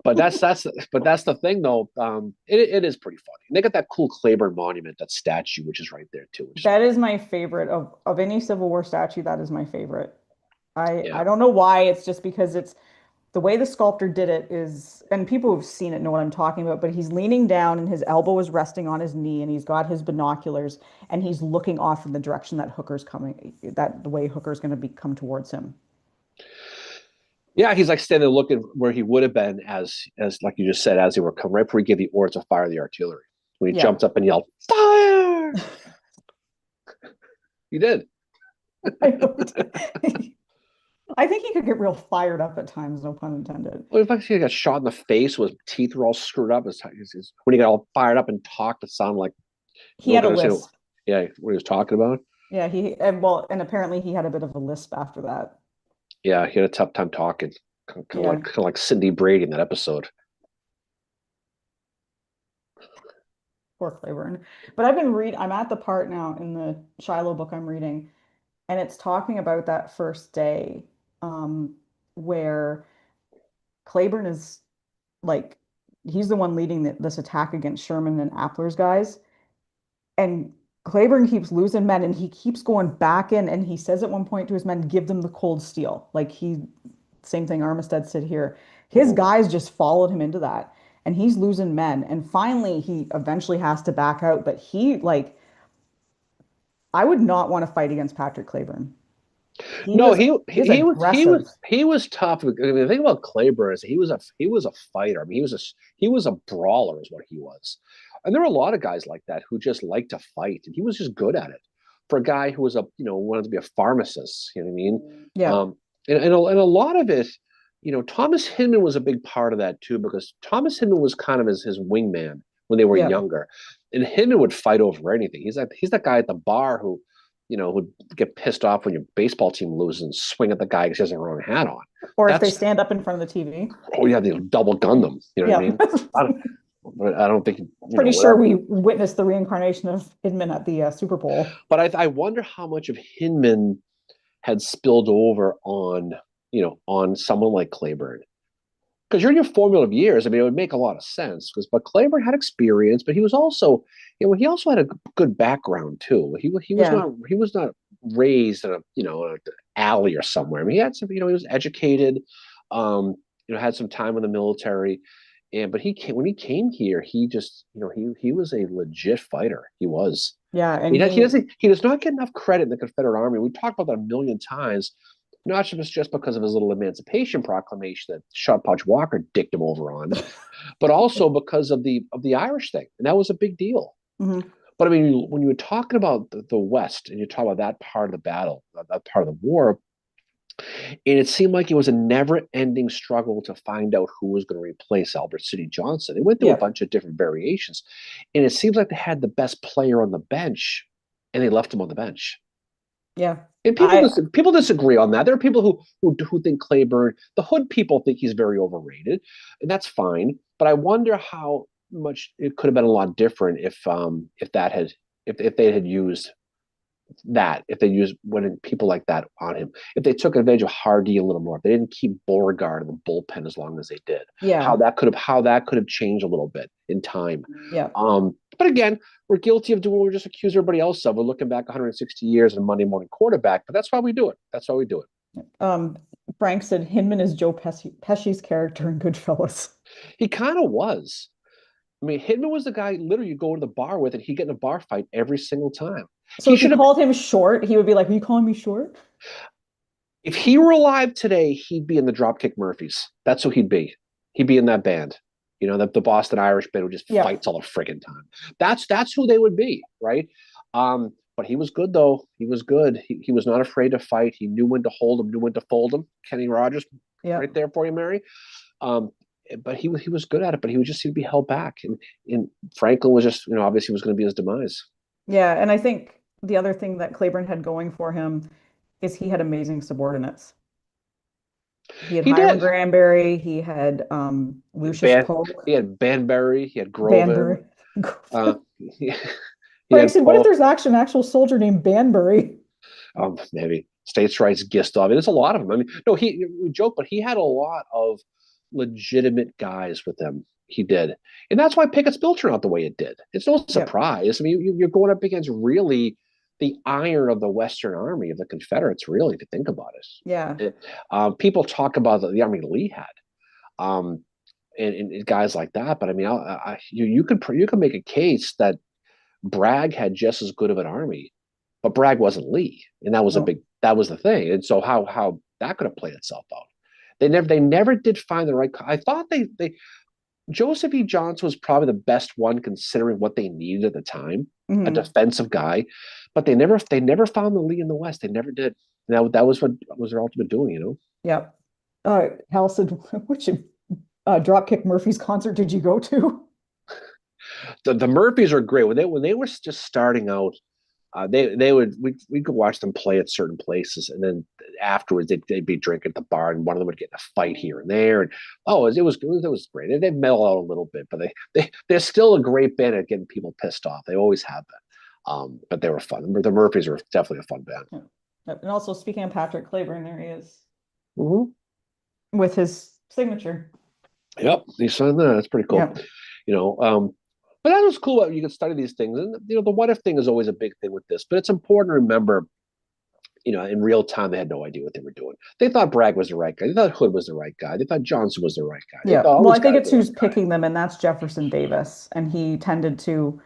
S2: But that's the thing though. It is pretty funny. And they got that cool Claiborne monument, that statue, which is right there too, which is
S1: That
S2: pretty
S1: is my favorite of any Civil War statue. That is my favorite. I
S2: yeah.
S1: don't know why. It's just because it's the way the sculptor did it is, and people who've seen it know what I'm talking about, but he's leaning down and his elbow is resting on his knee and he's got his binoculars and he's looking off in the direction that Hooker's coming, that the way Hooker's going to be come towards him.
S2: Yeah, he's like standing looking where he would have been as like you just said, as he were coming right before he gave the orders to fire the artillery. When he
S1: Yeah.
S2: jumped up and yelled, "Fire!" He did.
S1: I think he could get real fired up at times, no pun intended.
S2: Well, in fact, he got shot in the face. His teeth were all screwed up. When he got all fired up and talked, it sounded like
S1: He
S2: no
S1: had a
S2: gonna say,
S1: lisp.
S2: yeah, what he was talking about.
S1: Yeah, and apparently he had a bit of a lisp after that.
S2: Yeah, he had a tough time talking,
S1: Yeah.
S2: kind of like Cindy Brady in that episode.
S1: Poor Claiborne. But I'm at the part now in the Shiloh book I'm reading, and it's talking about that first day, where Claiborne is like, he's the one leading this attack against Sherman and Appler's guys. And Claiborne keeps losing men and he keeps going back in. And he says at one point to his men, give them the cold steel. Same thing Armistead said here. His
S2: Mhm.
S1: guys just followed him into that. And he's losing men. And finally, he eventually has to back out. But I would not want to fight against Patrick Claiborne. He
S2: No,
S1: was,
S2: he
S1: he was
S2: he was he
S1: aggressive.
S2: was he was tough. I mean, the thing about Claiborne is he was a fighter. I mean, he was a brawler, is what he was. And there were a lot of guys like that who just liked to fight, and he was just good at it. For a guy who was wanted to be a pharmacist, you know what I mean?
S1: Yeah.
S2: And a lot of it, Thomas Hinman was a big part of that too, because Thomas Hinman was kind of his wingman when they were
S1: Yeah.
S2: younger, and Hinman would fight over anything. He's that guy at the bar who would get pissed off when your baseball team loses and swing at the guy because he has the wrong hat on.
S1: Or if they
S2: That's
S1: stand up in front of the TV.
S2: oh yeah, they double gun them. You know what I
S1: Yeah.
S2: mean? I don't, I don't think
S1: Pretty sure
S2: whatever.
S1: we witnessed the reincarnation of Hinman at the Super Bowl.
S2: But I wonder how much of Hinman had spilled over on someone like Claiborne. Because you're in your formative years, I mean, it would make a lot of sense. But Claiborne had experience, but he was also, he also had a good background too.
S1: Yeah.
S2: He was not raised in an alley or somewhere. I mean, he had some, he was educated, had some time in the military, but when he came here, he just, he was a legit fighter. He was.
S1: Yeah. And
S2: He does not get enough credit in the Confederate Army. We talked about that a million times, not just because of his little Emancipation Proclamation that Sean Podge Walker dicked him over on, but also because of the Irish thing, and that was a big deal.
S1: Mhm.
S2: But I mean, when you were talking about the West and you talk about that part of the battle, that part of the war, and it seemed like it was a never-ending struggle to find out who was going to replace Albert City Johnson. They went through a
S1: Yeah.
S2: bunch of different variations, and it seems like they had the best player on the bench, and they left him on the bench.
S1: Yeah.
S2: And
S1: I
S2: people disagree on that. There are people who think Claiborne, the Hood people think he's very overrated, and that's fine. But I wonder how much it could have been a lot different if that had if they had used that, if they used when people like that on him, if they took advantage of Hardy a little more, if they didn't keep Beauregard in the bullpen as long as they did,
S1: yeah.
S2: how that could have changed a little bit in time.
S1: Yeah.
S2: But again, we're guilty of doing what we just accuse everybody else of. We're looking back 160 years in a Monday morning quarterback, but that's why we do it. That's why we do it.
S1: Um, Frank said Hinman is Joe Pesci's character in Goodfellas.
S2: He kind of was. I mean, Hitman was the guy literally you go to the bar with and he'd get in a bar fight every single time.
S1: So
S2: He
S1: if you
S2: should have,
S1: called him short, he would be like, "Are you calling me short?"
S2: if he were alive today, he'd be in the Dropkick Murphys. That's who he'd be. He'd be in that band. You know, the Boston Irish band who just
S1: Yeah.
S2: fights all the friggin' time. That's who they would be, right? But he was good though. He was good. He was not afraid to fight. He knew when to hold him, knew when to fold him. Kenny Rogers,
S1: Yeah.
S2: right there for you, Mary. Um, but he was good at it, but he would just seem to be held back. And Franklin was just, obviously was going to be his demise.
S1: Yeah. And I think the other thing that Claiborne had going for him is he had amazing subordinates. He had
S2: He
S1: Hiram
S2: did.
S1: Granberry, he had Lucius
S2: Ban,
S1: Polk,
S2: he had Banbury, he had Grovin,
S1: Banbury.
S2: uh, he
S1: Frank
S2: had
S1: said, "What if
S2: Paul.
S1: there's actually an actual soldier named Banbury?"
S2: Maybe States Rights Gistov. There's a lot of them. I mean, no, we joke, but he had a lot of legitimate guys with him. He did, and that's why Pickett's bill turned out the way it did. It's no
S1: Yep.
S2: surprise. I mean, you're going up against really the iron of the Western Army of the Confederates. Really, if you think about
S1: Yeah.
S2: it, people talk about the army Lee had, um, and guys like that. But I mean, you could make a case that Bragg had just as good of an army, but Bragg wasn't Lee, and
S1: No.
S2: that was the thing. And so how that could have played itself out. They never did find the right. I thought they Joseph E. Johnson was probably the best one considering what they needed at the time, a
S1: Hmm.
S2: defensive guy, but they never found the Lee in the West. They never did. That was what was their ultimate doing.
S1: Yep. Hal said, "Which Dropkick Murphys concert did you go to?"
S2: The Murphys are great when they were just starting out. They would we could watch them play at certain places, and then afterwards they'd be drinking at the bar, and one of them would get in a fight here and there. And it was great. They've mellowed out a little bit, but they're still a great band at getting people pissed off. They always have been. But they were fun. The Murphys are definitely a fun band.
S1: Yeah. Yep. And also speaking of Patrick Claiborne, there he is
S2: Mm-hmm.
S1: with his signature.
S2: Yep, he signed that. That's pretty cool.
S1: Yeah.
S2: You know, but that was cool. You can study these things, and the what if thing is always a big thing with this. But it's important to remember, in real time, they had no idea what they were doing. They thought Bragg was the right guy. They thought Hood was the right guy. They thought Johnson was the right guy. They
S1: Yeah.
S2: thought all
S1: Well,
S2: these
S1: I think
S2: guys
S1: it's
S2: were the
S1: who's
S2: right guy.
S1: picking them, and that's Jefferson Davis. And he tended to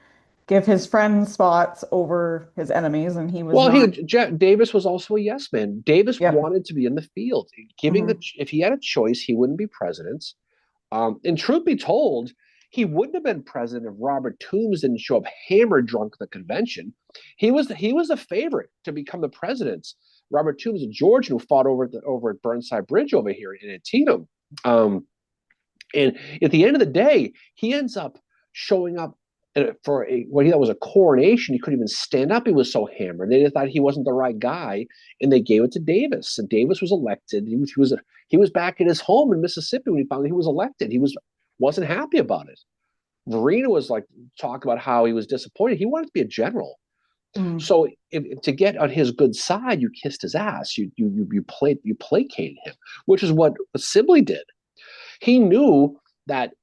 S1: give his friends spots over his enemies, and he was
S2: Well,
S1: not.
S2: Davis was also a yes man. Davis
S1: Yep.
S2: wanted to be in the field.
S1: Hmm.
S2: If he had a choice, he wouldn't be president. And truth be told, he wouldn't have been president if Robert Toombs didn't show up hammered drunk at the convention. He was a favorite to become the president. Robert Toombs, a Georgian who fought over at Burnside Bridge over here in Antietam. Um, and at the end of the day, he ends up showing up for what he thought was a coronation. He couldn't even stand up. He was so hammered. They thought he wasn't the right guy, and they gave it to Davis. And Davis was elected. He was back at his home in Mississippi when he found he was elected. He wasn't happy about it. Verena was like talking about how he was disappointed. He wanted to be a general.
S1: Hmm.
S2: So to get on his good side, you kissed his ass. You placated him, which is what Sibley did. He knew that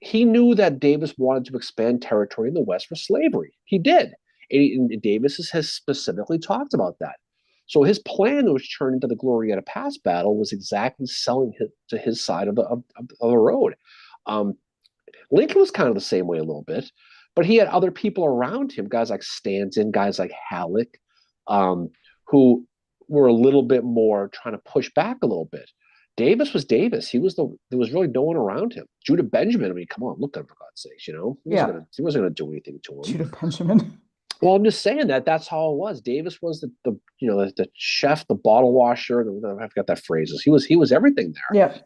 S2: he knew that Davis wanted to expand territory in the West for slavery. He did. And Davis has specifically talked about that. So his plan that was turned into the Glorieta Pass battle was exactly selling to his side of the road. Um, Lincoln was kind of the same way a little bit, but he had other people around him, guys like Stanton, guys like Halleck, who were a little bit more trying to push back a little bit. Davis was Davis. There was really no one around him. Judah Benjamin, I mean, come on, look at him for God's sakes,
S1: Yeah.
S2: He wasn't gonna do anything to him.
S1: Judah Benjamin.
S2: Well, I'm just saying that's how it was. Davis was the chef, the bottle washer. I forgot that phrase. He was everything there.
S1: Yeah.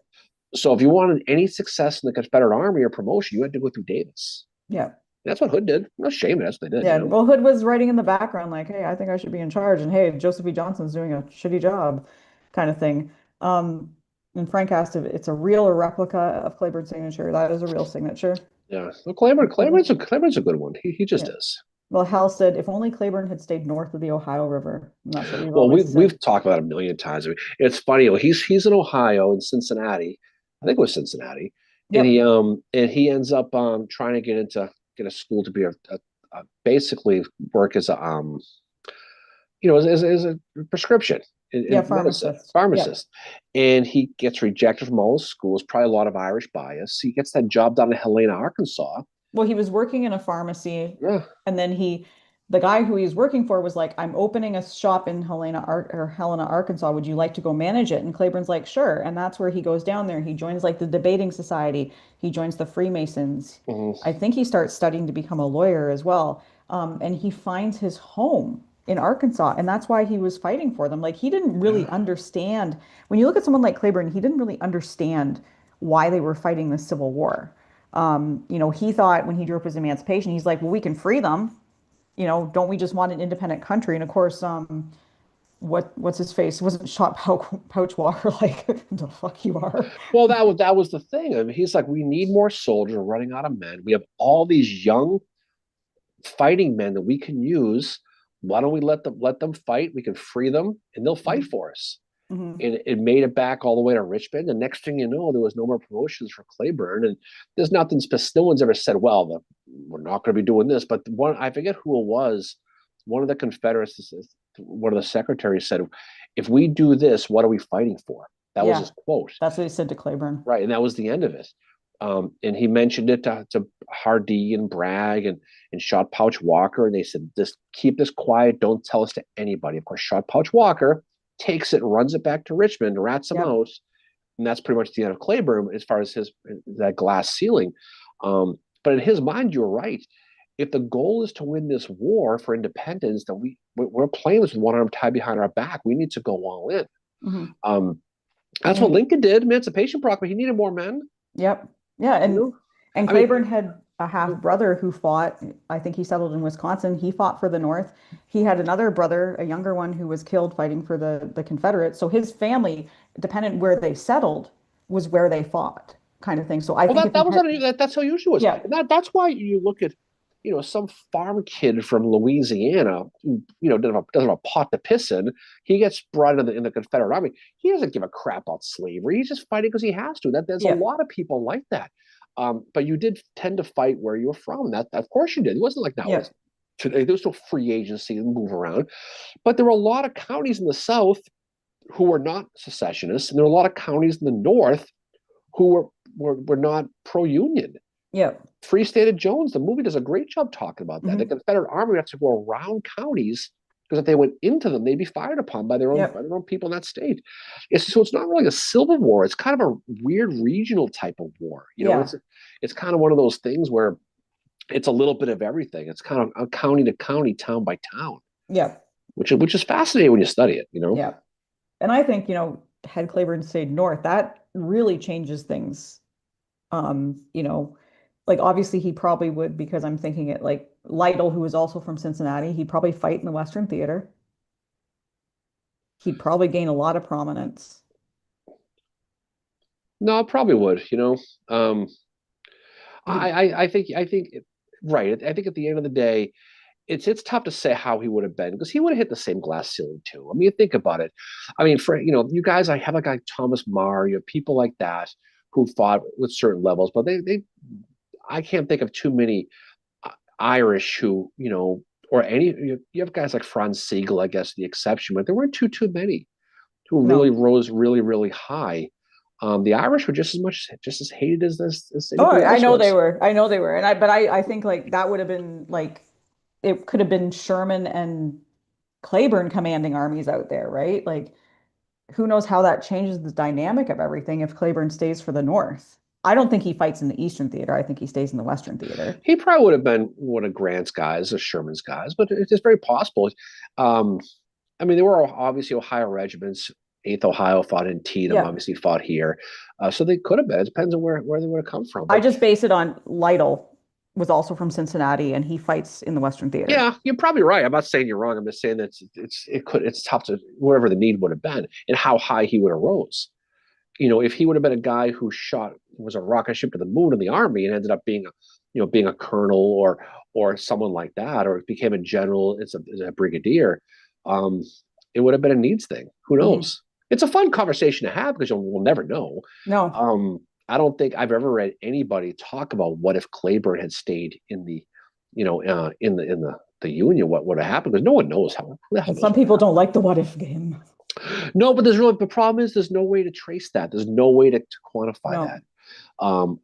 S2: So if you wanted any success in the Confederate Army or promotion, you had to go through Davis.
S1: Yeah.
S2: That's what Hood did. No shame. That's what they did.
S1: Yeah, well, Hood was writing in the background like, "Hey, I think I should be in charge," and hey, Joseph E. Johnson's doing a shitty job, kind of thing. And Frank asked if it's a real or replica of Claiborne's signature. That is a real signature.
S2: Yeah. Well, Claiborne's a good one. He just
S1: Yeah.
S2: is.
S1: Well, Hal said if only Claiborne had stayed north of the Ohio River, and that's what we've
S2: Well,
S1: always
S2: we've
S1: said.
S2: talked about it a million times. I mean, it's funny. He's in Ohio in Cincinnati. I think it was Cincinnati,
S1: Yep.
S2: and he ends up trying to get a school to be a basically work as a as a prescription
S1: Yeah,
S2: in medicine
S1: pharmacist. Yep.
S2: pharmacist, and he gets rejected from all his schools. Probably a lot of Irish bias. He gets that job down in Helena, Arkansas.
S1: Well, he was working in a pharmacy,
S2: Yeah.
S1: and then the guy who he was working for was like, "I'm opening a shop in Helena, Arkansas. Would you like to go manage it?" And Claiborne's like, "Sure." And that's where he goes down there. He joins like the debating society. He joins the Freemasons.
S2: Mhm.
S1: I think he starts studying to become a lawyer as well. And he finds his home in Arkansas, and that's why he was fighting for them. Like he didn't really
S2: Yeah.
S1: understand. When you look at someone like Claiborne, he didn't really understand why they were fighting the Civil War. He thought when he drew up his emancipation, he's like, well, we can free them. Don't we just want an independent country? And of course, what's his face? Wasn't shot pouch Walker like the fuck you are?
S2: Well, that was the thing. I mean, he's like, we need more soldiers. We're running out of men. We have all these young fighting men that we can use. Why don't we let them fight? We can free them, and they'll fight
S1: Mhm.
S2: for us.
S1: Mhm.
S2: And it made it back all the way to Richmond. The next thing you know, there was no more promotions for Claiborne, and there's nothing. No one's ever said, "Well, we're not going to be doing this." But one, I forget who it was. One of the Confederates, one of the secretaries said, "If we do this, what are we fighting for?" That was
S1: Yeah,
S2: his quote,
S1: that's what he said to Claiborne.
S2: right? And that was the end of it. And he mentioned it to Hardee and Bragg and Shot Pouch Walker, and they said, "Just keep this quiet. Don't tell us to anybody." Of course, Shot Pouch Walker takes it, runs it back to Richmond, rats him
S1: Yep.
S2: out, and that's pretty much the end of Claiborne as far as his that glass ceiling. But in his mind, you're right. If the goal is to win this war for independence, then we're playing this with one arm tied behind our back. We need to go all in.
S1: Hmm.
S2: Um, that's what
S1: And
S2: Lincoln did. Emancipation Proclamation. He needed more men.
S1: yep. Yeah,
S2: You know,
S1: and
S2: I mean,
S1: Claiborne had a half brother who fought. I think he settled in Wisconsin. He fought for the North. He had another brother, a younger one, who was killed fighting for the Confederates. So his family, dependent where they settled, was where they fought, kind of thing. So I
S2: well,
S1: think
S2: that
S1: if he
S2: that was
S1: had,
S2: that's how usual was,
S1: yeah,
S2: and that's why you look at some farm kid from Louisiana who doesn't have a pot to piss in. He gets brought in the Confederate Army. He doesn't give a crap about slavery. He's just fighting because he has to. That there's a
S1: yeah,
S2: lot of people like that. But you did tend to fight where you were from. That of course you did. It wasn't like
S1: yeah,
S2: nowadays. Today there was no free agency and move around. But there were a lot of counties in the South who were not secessionists, and there were a lot of counties in the North who were not pro-union.
S1: yeah.
S2: Free State of Jones, the movie does a great job talking about that. The
S1: Hmm.
S2: Confederate Army would have to go around counties because if they went into them, they'd be fired upon by
S1: Yep.
S2: their own people in that state. So it's not really a civil war. It's kind of a weird regional type of war.
S1: Yeah.
S2: It's kind of one of those things where it's a little bit of everything. It's kind of a county to county, town by town,
S1: Yeah.
S2: which is fascinating when you study it.
S1: Yeah. And I think, had Claiborne stayed north, that really changes things. Um, you know, like obviously he probably would because I'm thinking it like Lytle, who was also from Cincinnati, he'd probably fight in the Western Theater. He'd probably gain a lot of prominence.
S2: No, I probably would. Um,
S1: He,
S2: I think right. I think at the end of the day, it's tough to say how he would have been because he would have hit the same glass ceiling too. I mean, think about it. I mean, for you guys, I have a guy Thomas Marr, you have people like that who fought with certain levels, but they I can't think of too many Irish who or any you have guys like Franz Siegel, I guess the exception, but there weren't too many who really
S1: no.
S2: rose really high. The Irish were just as hated as
S1: Oh,
S2: anybody
S1: I
S2: else
S1: know they
S2: was.
S1: were. I know they were. But I think like that would have been like it could have been Sherman and Claiborne commanding armies out there, right? Like who knows how that changes the dynamic of everything if Claiborne stays for the North. I don't think he fights in the Eastern Theater. I think he stays in the Western Theater.
S2: He probably would have been one of Grant's guys, or Sherman's guys, but it's very possible. Um, I mean, there were obviously Ohio regiments. Eighth Ohio fought in Tatum,
S1: Yeah.
S2: obviously fought here, so they could have been. It depends on where they would have come from.
S1: I
S2: But
S1: just base it on Lytle. was also from Cincinnati, and he fights in the Western Theater.
S2: Yeah, you're probably right. I'm not saying you're wrong. I'm just saying that it's tough to whatever the need would have been and how high he would have rose. If he would have been a guy who shot was a rocket ship to the moon in the army and ended up being being a colonel or someone like that, or became a general as a brigadier, um, it would have been a needs thing. Who
S1: Hmm.
S2: knows? It's a fun conversation to have because we'll never know.
S1: No,
S2: I don't think I've ever read anybody talk about what if Claiborne had stayed in the, in the Union, what would have happened? Because no one knows how. Who the hell
S1: and
S2: knows
S1: some
S2: what
S1: people
S2: happened?
S1: don't like the what if game.
S2: No, but the problem is there's no way to trace that. There's no way to quantify
S1: No,
S2: that.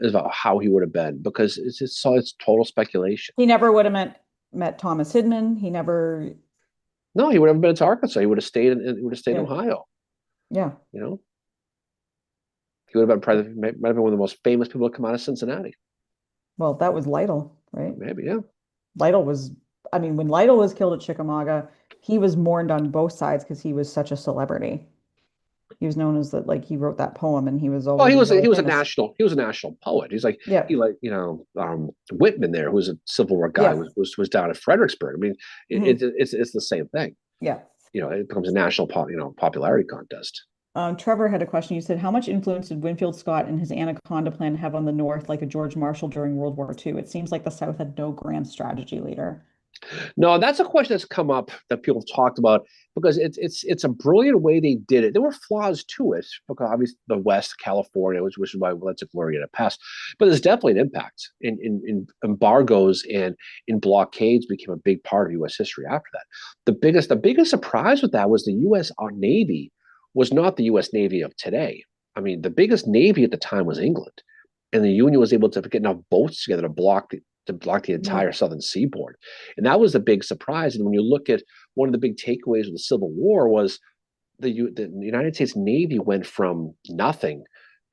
S2: Is about how he would have been because it's total speculation.
S1: he never would have met Thomas Hidman. He never,
S2: No, he would have been to Arkansas. He would have stayed in
S1: yeah,
S2: Ohio.
S1: yeah.
S2: You know, he would have been probably might have been one of the most famous people to come out of Cincinnati.
S1: Well, that was Lytle, right?
S2: Maybe, yeah.
S1: Lytle was, I mean, when Lytle was killed at Chickamauga, he was mourned on both sides because he was such a celebrity. He was known as that, like he wrote that poem and he was
S2: Well,
S1: always really famous.
S2: he was a national poet. He's like
S1: Yeah.
S2: he like Whitman there, who was a Civil War guy,
S1: Yeah.
S2: was down at Fredericksburg. I mean,
S1: Hmm.
S2: it's the same thing.
S1: Yeah.
S2: It becomes a national popularity contest.
S1: Trevor had a question. You said, how much influence did Winfield Scott and his Anaconda Plan have on the North, like a George Marshall during World War II? It seems like the South had no grand strategy leader.
S2: No, that's a question that's come up that people have talked about because it's a brilliant way they did it. There were flaws to it because obviously the West, California, which is why we let the Gloria pass, but there's definitely an impact in embargoes and in blockades became a big part of U.S. history after that. The biggest surprise with that was the U.S. Navy was not the U.S. Navy of today. I mean, the biggest navy at the time was England, and the Union was able to get enough boats together to block the
S1: Yeah.
S2: entire southern seaboard. And that was the big surprise. And when you look at one of the big takeaways of the Civil War was the United States Navy went from nothing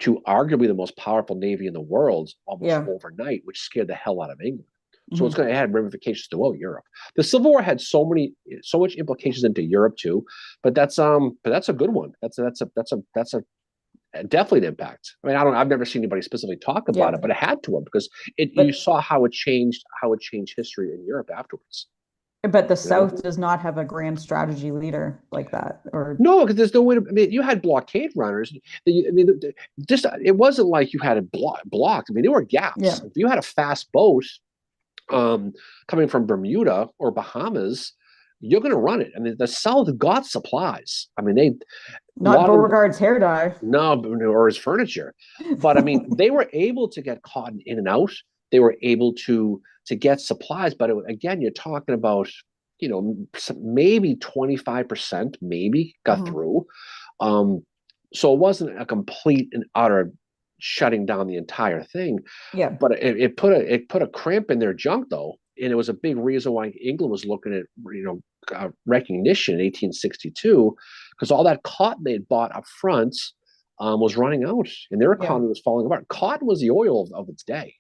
S2: to arguably the most powerful navy in the world almost
S1: Yeah.
S2: overnight, which scared the hell out of England. So it's
S1: Hmm.
S2: going to have ramifications throughout Europe. The Civil War had so much implications into Europe too, but that's a good one. That's a definitely an impact. I mean, I've never seen anybody specifically talk about
S1: Yeah.
S2: it, but it had to have because you
S1: But
S2: saw how it changed history in Europe afterwards.
S1: but the
S2: You know,
S1: South does not have a grand strategy leader like that. Or
S2: no, because there's no way to. I mean, you had blockade runners. I mean, just it wasn't like you had it blocked. I mean, there were gaps.
S1: yeah,
S2: If you had a fast boat um, coming from Bermuda or Bahamas, you're going to run it. I mean, the South got supplies. I mean, a
S1: not
S2: lot of them.
S1: Beauregard's hair dye.
S2: No, or his furniture. But I mean, they were able to get cotton in and out. They were able to get supplies. But again, you're talking about maybe 25% maybe got
S1: Mhm.
S2: through. Um, so it wasn't a complete and utter shutting down the entire thing.
S1: Yeah.
S2: But it put a cramp in their junk though, and it was a big reason why England was looking at recognition in 1862 because all that cotton they'd bought up front was running out, and their
S1: Yeah.
S2: economy was falling apart. Cotton was the oil of its day.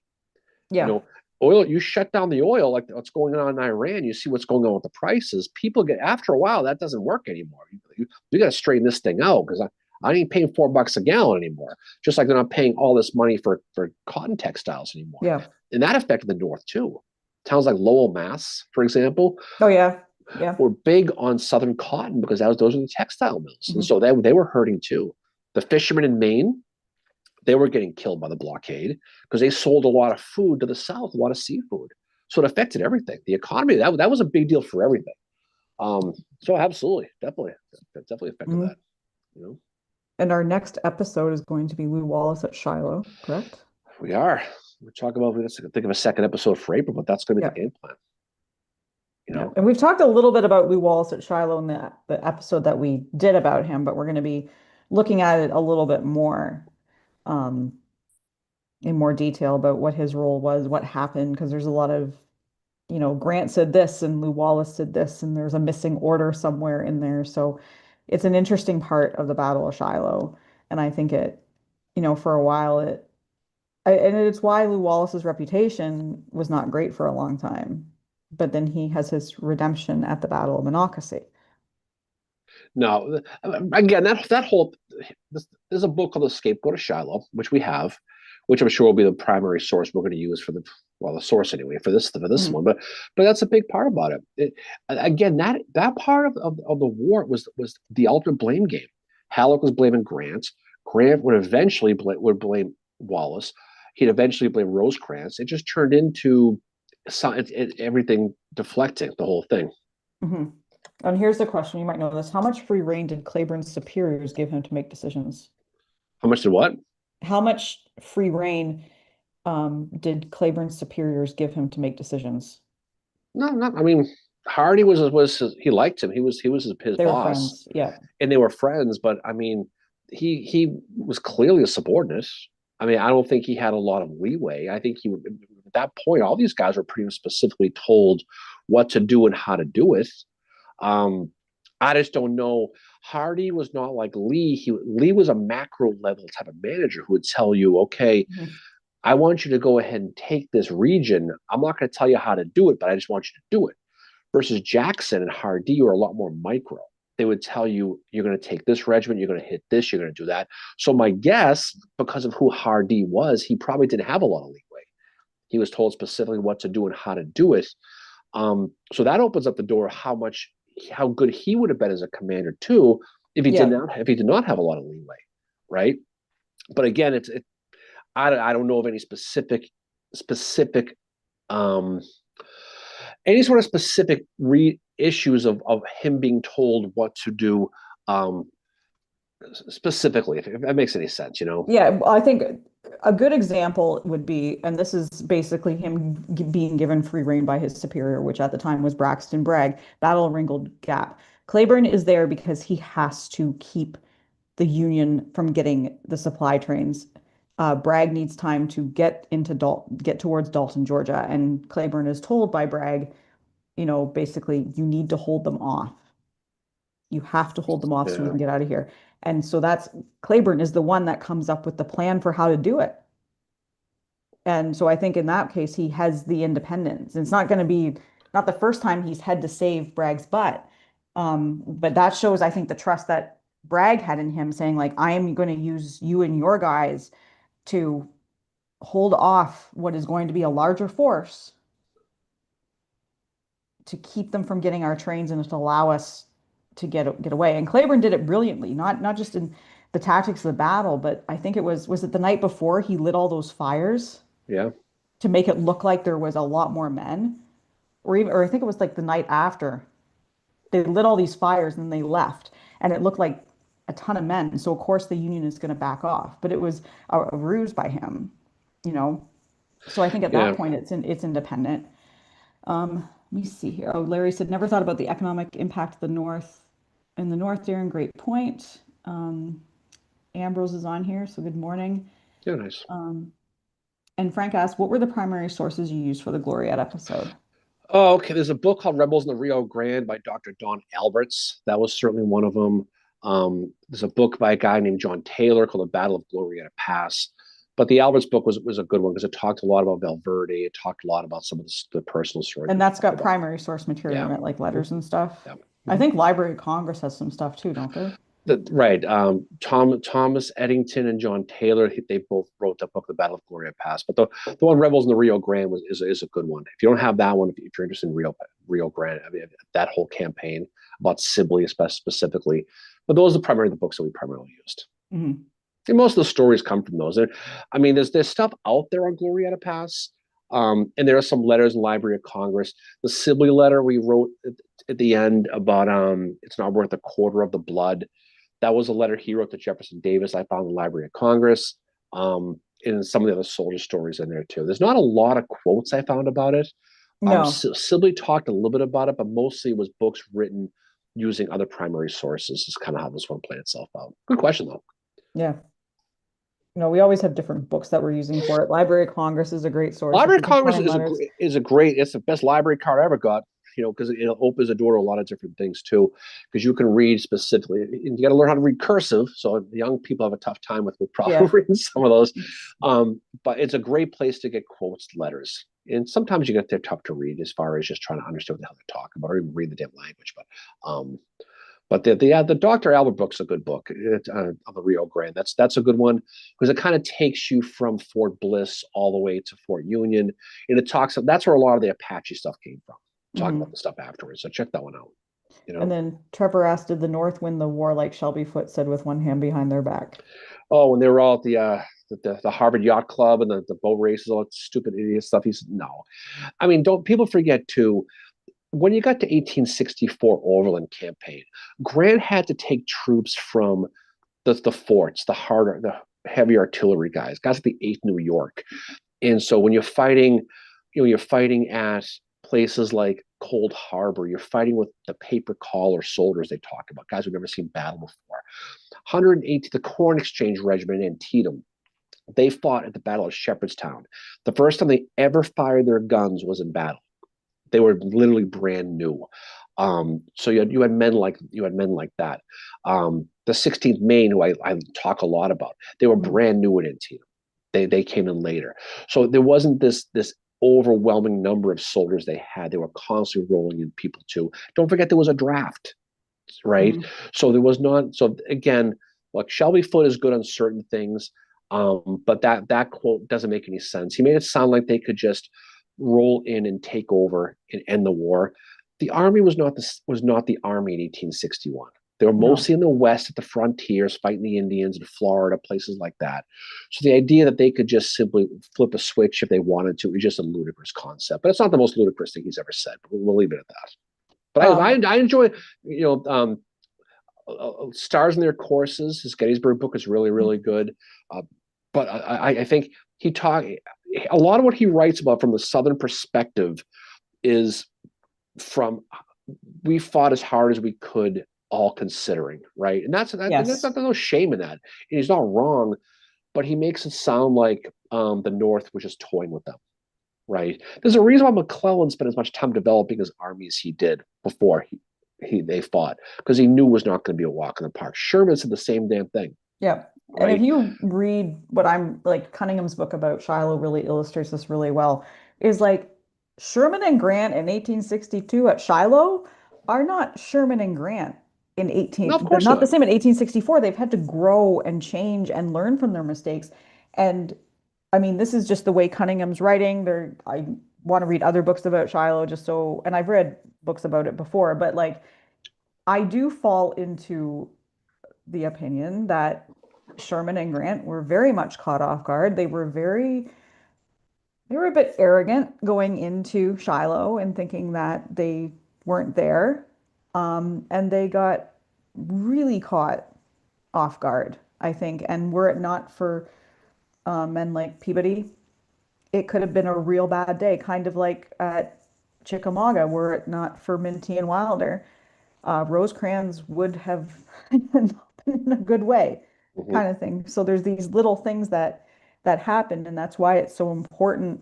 S2: You
S1: Yeah.
S2: know, oil. You shut down the oil, like what's going on in Iran. You see what's going on with the prices. People get after a while that doesn't work anymore. You got to straighten this thing out because I ain't paying $4 a gallon anymore. Just like they're not paying all this money for cotton textiles anymore,
S1: Yeah.
S2: and that affected the North too. Towns like Lowell, Mass, for example,
S1: Oh yeah. Yeah.
S2: were big on Southern cotton because those are the textile mills, and
S1: Hmm.
S2: so they were hurting too. The fishermen in Maine, they were getting killed by the blockade because they sold a lot of food to the South, a lot of seafood. So it affected everything. The economy that was a big deal for everything. So absolutely, definitely affected
S1: Hmm.
S2: that. You know,
S1: And our next episode is going to be Lew Wallace at Shiloh, correct?
S2: we are. We talk about let's think of a second episode for April, but that's going to be
S1: Yeah.
S2: the game plan. You
S1: Yeah.
S2: know,
S1: And we've talked a little bit about Lew Wallace at Shiloh in the episode that we did about him, but we're going to be looking at it a little bit more um, in more detail about what his role was, what happened, because there's a lot of, Grant said this and Lew Wallace did this, and there's a missing order somewhere in there. So it's an interesting part of the Battle of Shiloh. And I think for a while and it's why Lew Wallace's reputation was not great for a long time. But then he has his redemption at the Battle of Monocacy.
S2: no, again that whole there's a book called The Scapegoat of Shiloh, which we have, which I'm sure will be the primary source we're going to use for the source anyway for this
S1: Mhm.
S2: one. But that's a big part about it. Again, that part of the war was the ultimate blame game. Halleck was blaming Grant. Grant would eventually would blame Wallace. He'd eventually blame Rosecrans. It just turned into everything deflecting the whole thing.
S1: Mhm. And here's the question, you might know this. How much free rein did Claiborne's superiors give him to make decisions?
S2: How much did what?
S1: How much free rein did Claiborne's superiors give him to make decisions?
S2: No, not. I mean, Hardy he liked him. He was his
S1: They were
S2: boss,
S1: friends. Yeah.
S2: and they were friends. But I mean, he was clearly a subordinate. I mean, I don't think he had a lot of leeway. I think at that point, all these guys were pretty specifically told what to do and how to do it. Um, I just don't know. Hardy was not like Lee. Lee was a macro level type of manager who would tell you, okay,
S1: Mhm.
S2: I want you to go ahead and take this region. I'm not going to tell you how to do it, but I just want you to do it. Versus Jackson and Hardy are a lot more micro. They would tell you, you're going to take this regiment, you're going to hit this, you're going to do that. So my guess, because of who Hardy was, he probably didn't have a lot of leeway. He was told specifically what to do and how to do it. So that opens up the door how good he would have been as a commander too,
S1: Yeah.
S2: if he did not have a lot of leeway, right? But again, I don't know of specific um, any sort of specific issues of him being told what to do um, specifically, if that makes any sense, you know?
S1: Yeah, I think a good example would be, and this is basically him being given free rein by his superior, which at the time was Braxton Bragg, Battle of Ringgold Gap. Claiborne is there because he has to keep the Union from getting the supply trains. Bragg needs time to get towards Dalton, Georgia, and Claiborne is told by Bragg, basically, you need to hold them off. You have to hold them off so we
S2: Yeah,
S1: can get out of here. And so that's Claiborne is the one that comes up with the plan for how to do it. And so I think in that case, he has the independence. It's not going to be not the first time he's had to save Bragg's butt. But that shows, I think, the trust that Bragg had in him, saying, like, I am going to use you and your guys to hold off what is going to be a larger force to keep them from getting our trains and to allow us to get away. And Claiborne did it brilliantly, not just in the tactics of the battle, but I think was it the night before he lit all those fires
S2: yeah,
S1: to make it look like there was a lot more men, or I think it was like the night after they lit all these fires and then they left, and it looked like a ton of men. So of course the Union is going to back off, but it was a ruse by him, you know. So I think at that
S2: yeah,
S1: point it's independent. Let me see here. Oh, Larry said, never thought about the economic impact of the North. In the North there in Great Point. Ambrose is on here, so good morning.
S2: yeah, nice.
S1: And Frank asked, what were the primary sources you used for the Gloriette episode?
S2: Oh, okay. There's a book called Rebels in the Rio Grande by Dr. Don Alberts. That was certainly one of them. There's a book by a guy named John Taylor called The Battle of Glorieta Pass. But the Alberts book was a good one because it talked a lot about Valverde. It talked a lot about some of the personal stories
S1: And
S2: we
S1: that's
S2: talked
S1: got
S2: about.
S1: primary source material
S2: Yeah.
S1: in it, like
S2: Mhm.
S1: letters and stuff.
S2: Yeah.
S1: I
S2: Mhm.
S1: think Library of Congress has some stuff too, don't they?
S2: Right. Thomas Eddington and John Taylor, they both wrote that book, The Battle of Gloria Pass. But the one Rebels in the Rio Grande is a good one. If you don't have that one, if you're interested in Rio Grande, I mean, that whole campaign about Sibley specifically. But those are primarily the books that we primarily used.
S1: Hmm.
S2: And most of the stories come from those. I mean, there's stuff out there on Glorieta Pass. And there are some letters in the Library of Congress. The Sibley letter we wrote at the end about it's not worth a quarter of the blood. That was a letter he wrote to Jefferson Davis. I found in the Library of Congress. And some of the other soldier stories in there too. There's not a lot of quotes I found about it.
S1: No.
S2: Sibley talked a little bit about it, but mostly it was books written using other primary sources. Is kind of how this one played itself out. Good question though.
S1: Yeah. No, we always have different books that we're using for it. Library of Congress is a great source if
S2: Library
S1: you
S2: of
S1: can
S2: Congress
S1: find letters.
S2: it's the best library card I ever got. You know, because it opens the door to a lot of different things too. Because you can read specifically, and you got to learn how to read cursive. So young people have a tough time with probably
S1: Yeah.
S2: reading some of those. But it's a great place to get quotes, letters, and sometimes you get they're tough to read as far as just trying to understand what the hell they're talking about or even read the damn language. But But the Dr. Albert book's a good book on the Rio Grande. That's a good one because it kind of takes you from Fort Bliss all the way to Fort Union, and it talks. That's where a lot of the Apache stuff came from. Talk about
S1: Hmm.
S2: the stuff afterwards. So check that one out. You
S1: And
S2: know.
S1: then Trevor asked, did the North win the war like Shelby Foote said with one hand behind their back?
S2: Oh, when they were all at the Harvard Yacht Club and the boat races, all that stupid idiot stuff. He's no. I mean, don't people forget too when you got to 1864 Overland Campaign, Grant had to take troops from the forts, the heavy artillery guys at the 8th New York. And so when you're fighting, you're fighting at places like Cold Harbor, you're fighting with the paper collar soldiers they talk about, guys who've never seen battle before. 180, the Corn Exchange Regiment in Antietam, they fought at the Battle of Shepherdstown. The first time they ever fired their guns was in battle. They were literally brand new. So you had men like that. The 16th Maine, who I talk a lot about, they were
S1: Mhm.
S2: brand new at Antietam. They came in later, so there wasn't this overwhelming number of soldiers they had. They were constantly rolling in people too. Don't forget there was a draft, right?
S1: Mhm.
S2: So there was not. So again, look, Shelby Foote is good on certain things, but that quote doesn't make any sense. He made it sound like they could just roll in and take over and end the war. The army was not the army in 1861. They were
S1: No.
S2: mostly in the West at the frontiers, fighting the Indians in Florida, places like that. So the idea that they could just simply flip a switch if they wanted to is just a ludicrous concept. But it's not the most ludicrous thing he's ever said. But we'll leave it at that. But
S1: Um,
S2: I enjoy, you know, stars in their courses. His Gettysburg book is really, really good. Uh, but I think he talk a lot of what he writes about from the Southern perspective is from we fought as hard as we could, all considering, right? And that's
S1: yes.
S2: not no shame in that. And he's not wrong, but he makes it sound like the North was just toying with them, right? There's a reason why McClellan spent as much time developing his army as he did before they fought because he knew it was not going to be a walk in the park. Sherman said the same damn thing,
S1: Yeah. And if
S2: right?
S1: you read what I'm like, Cunningham's book about Shiloh really illustrates this really well, is like Sherman and Grant in 1862 at Shiloh are not Sherman and Grant in
S2: No,
S1: 18,
S2: of
S1: they're
S2: course
S1: not the
S2: not.
S1: same in 1864. They've had to grow and change and learn from their mistakes. And I mean, this is just the way Cunningham's writing. I want to read other books about Shiloh just so, and I've read books about it before, but like I do fall into the opinion that Sherman and Grant were very much caught off guard. They were a bit arrogant going into Shiloh and thinking that they weren't there. And they got really caught off guard, I think. And were it not for men like Peabody, it could have been a real bad day, kind of like at Chickamauga, were it not for Minty and Wilder. Rosecrans would have not been in a good way,
S2: Mm-hmm,
S1: kind of thing. So there's these little things that happened, and that's why it's so important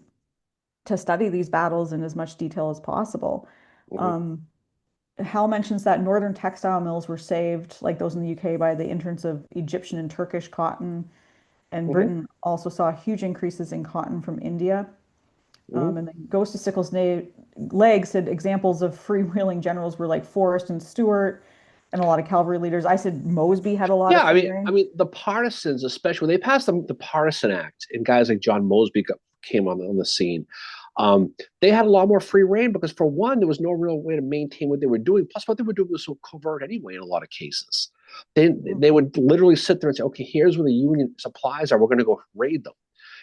S1: to study these battles in as much detail as possible.
S2: mm-hmm,
S1: Um, Hal mentions that northern textile mills were saved, like those in the UK, by the entrance of Egyptian and Turkish cotton, and
S2: mm-hmm,
S1: Britain also saw huge increases in cotton from India.
S2: mm-hmm.
S1: And then Ghost of Sickles' Legs said examples of freewheeling generals were like Forrest and Stewart and a lot of cavalry leaders. I said Mosby had a lot
S2: Yeah,
S1: of
S2: I
S1: freewheeling.
S2: mean, the partisans, especially when they passed the Partisan Act, and guys like John Mosby came on the scene. They had a lot more free reign because, for one, there was no real way to maintain what they were doing. Plus, what they were doing was so covert anyway. In a lot of cases, they would literally sit there and say, "Okay, here's where the Union supplies are. We're going to go raid them."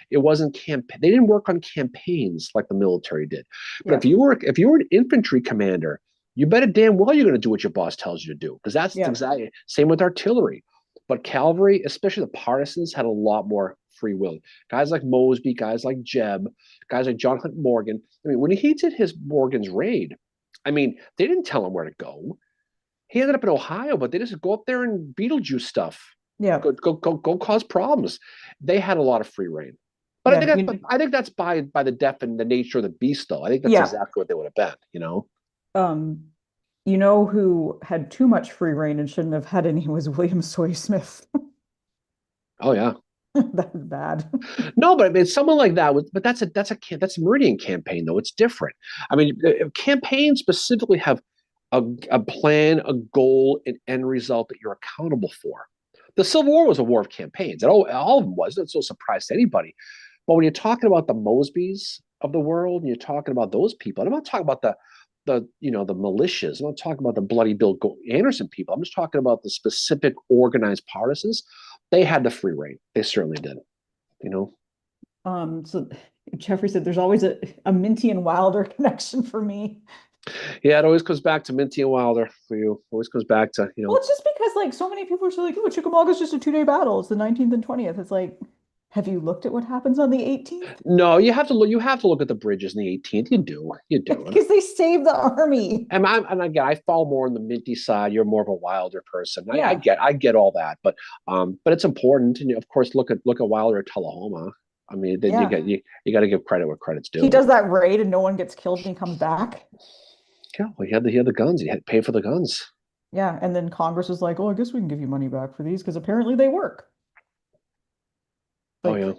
S2: It wasn't campaign. They didn't work on campaigns like the military did. But
S1: Yep.
S2: if you were an infantry commander, you better damn well you're going to do what your boss tells you to do because that's
S1: Yep.
S2: exactly same with artillery. But cavalry, especially the partisans, had a lot more free will. Guys like Mosby, guys like Jebb, guys like John Hunt Morgan. I mean, when he did his Morgan's raid, I mean, they didn't tell him where to go. He ended up in Ohio, but they just go up there and Beetlejuice stuff.
S1: Yep.
S2: Go cause problems. They had a lot of free reign. But
S1: Yeah.
S2: I think that's by the def and the nature of the beast, though. I think that's
S1: Yeah.
S2: exactly what they would have been, you know?
S1: Um, you know who had too much free reign and shouldn't have had any was William Soy Smith.
S2: Oh yeah.
S1: That's bad.
S2: No, but I mean, someone like that. But that's a Meridian campaign, though. It's different. I mean, campaigns specifically have a plan, a goal, an end result that you're accountable for. The Civil War was a war of campaigns. All of them was. It's no surprise to anybody. But when you're talking about the Mosbys of the world, and you're talking about those people, and I'm not talking about the militias. I'm not talking about the bloody Bill Anderson people. I'm just talking about the specific organized partisans. They had the free reign. They certainly did. You know.
S1: So Jeffrey said there's always a Minty and Wilder connection for me.
S2: Yeah, it always comes back to Minty and Wilder for you. It always comes back to
S1: Well, it's just because like so many people are so like, oh, Chickamauga's just a 2-day battle. It's the 19th and 20th. It's like, have you looked at what happens on the 18th?
S2: No, you have to look. You have to look at the bridges in the 18th. You do.
S1: Because they saved the army.
S2: And again, I fall more on the Minty side. You're more of a Wilder person.
S1: Yeah.
S2: I get all that, but it's important. And of course, look at Wilder at Tullahoma. I mean, then
S1: Yeah.
S2: you got to give credit where credit's
S1: He
S2: due.
S1: does that raid and no one gets killed and he comes back.
S2: Yeah, well, he had the guns. He had to pay for the guns.
S1: Yeah. And then Congress was like, oh, I guess we can give you money back for these because apparently they work.
S2: Oh
S1: Like,
S2: yeah.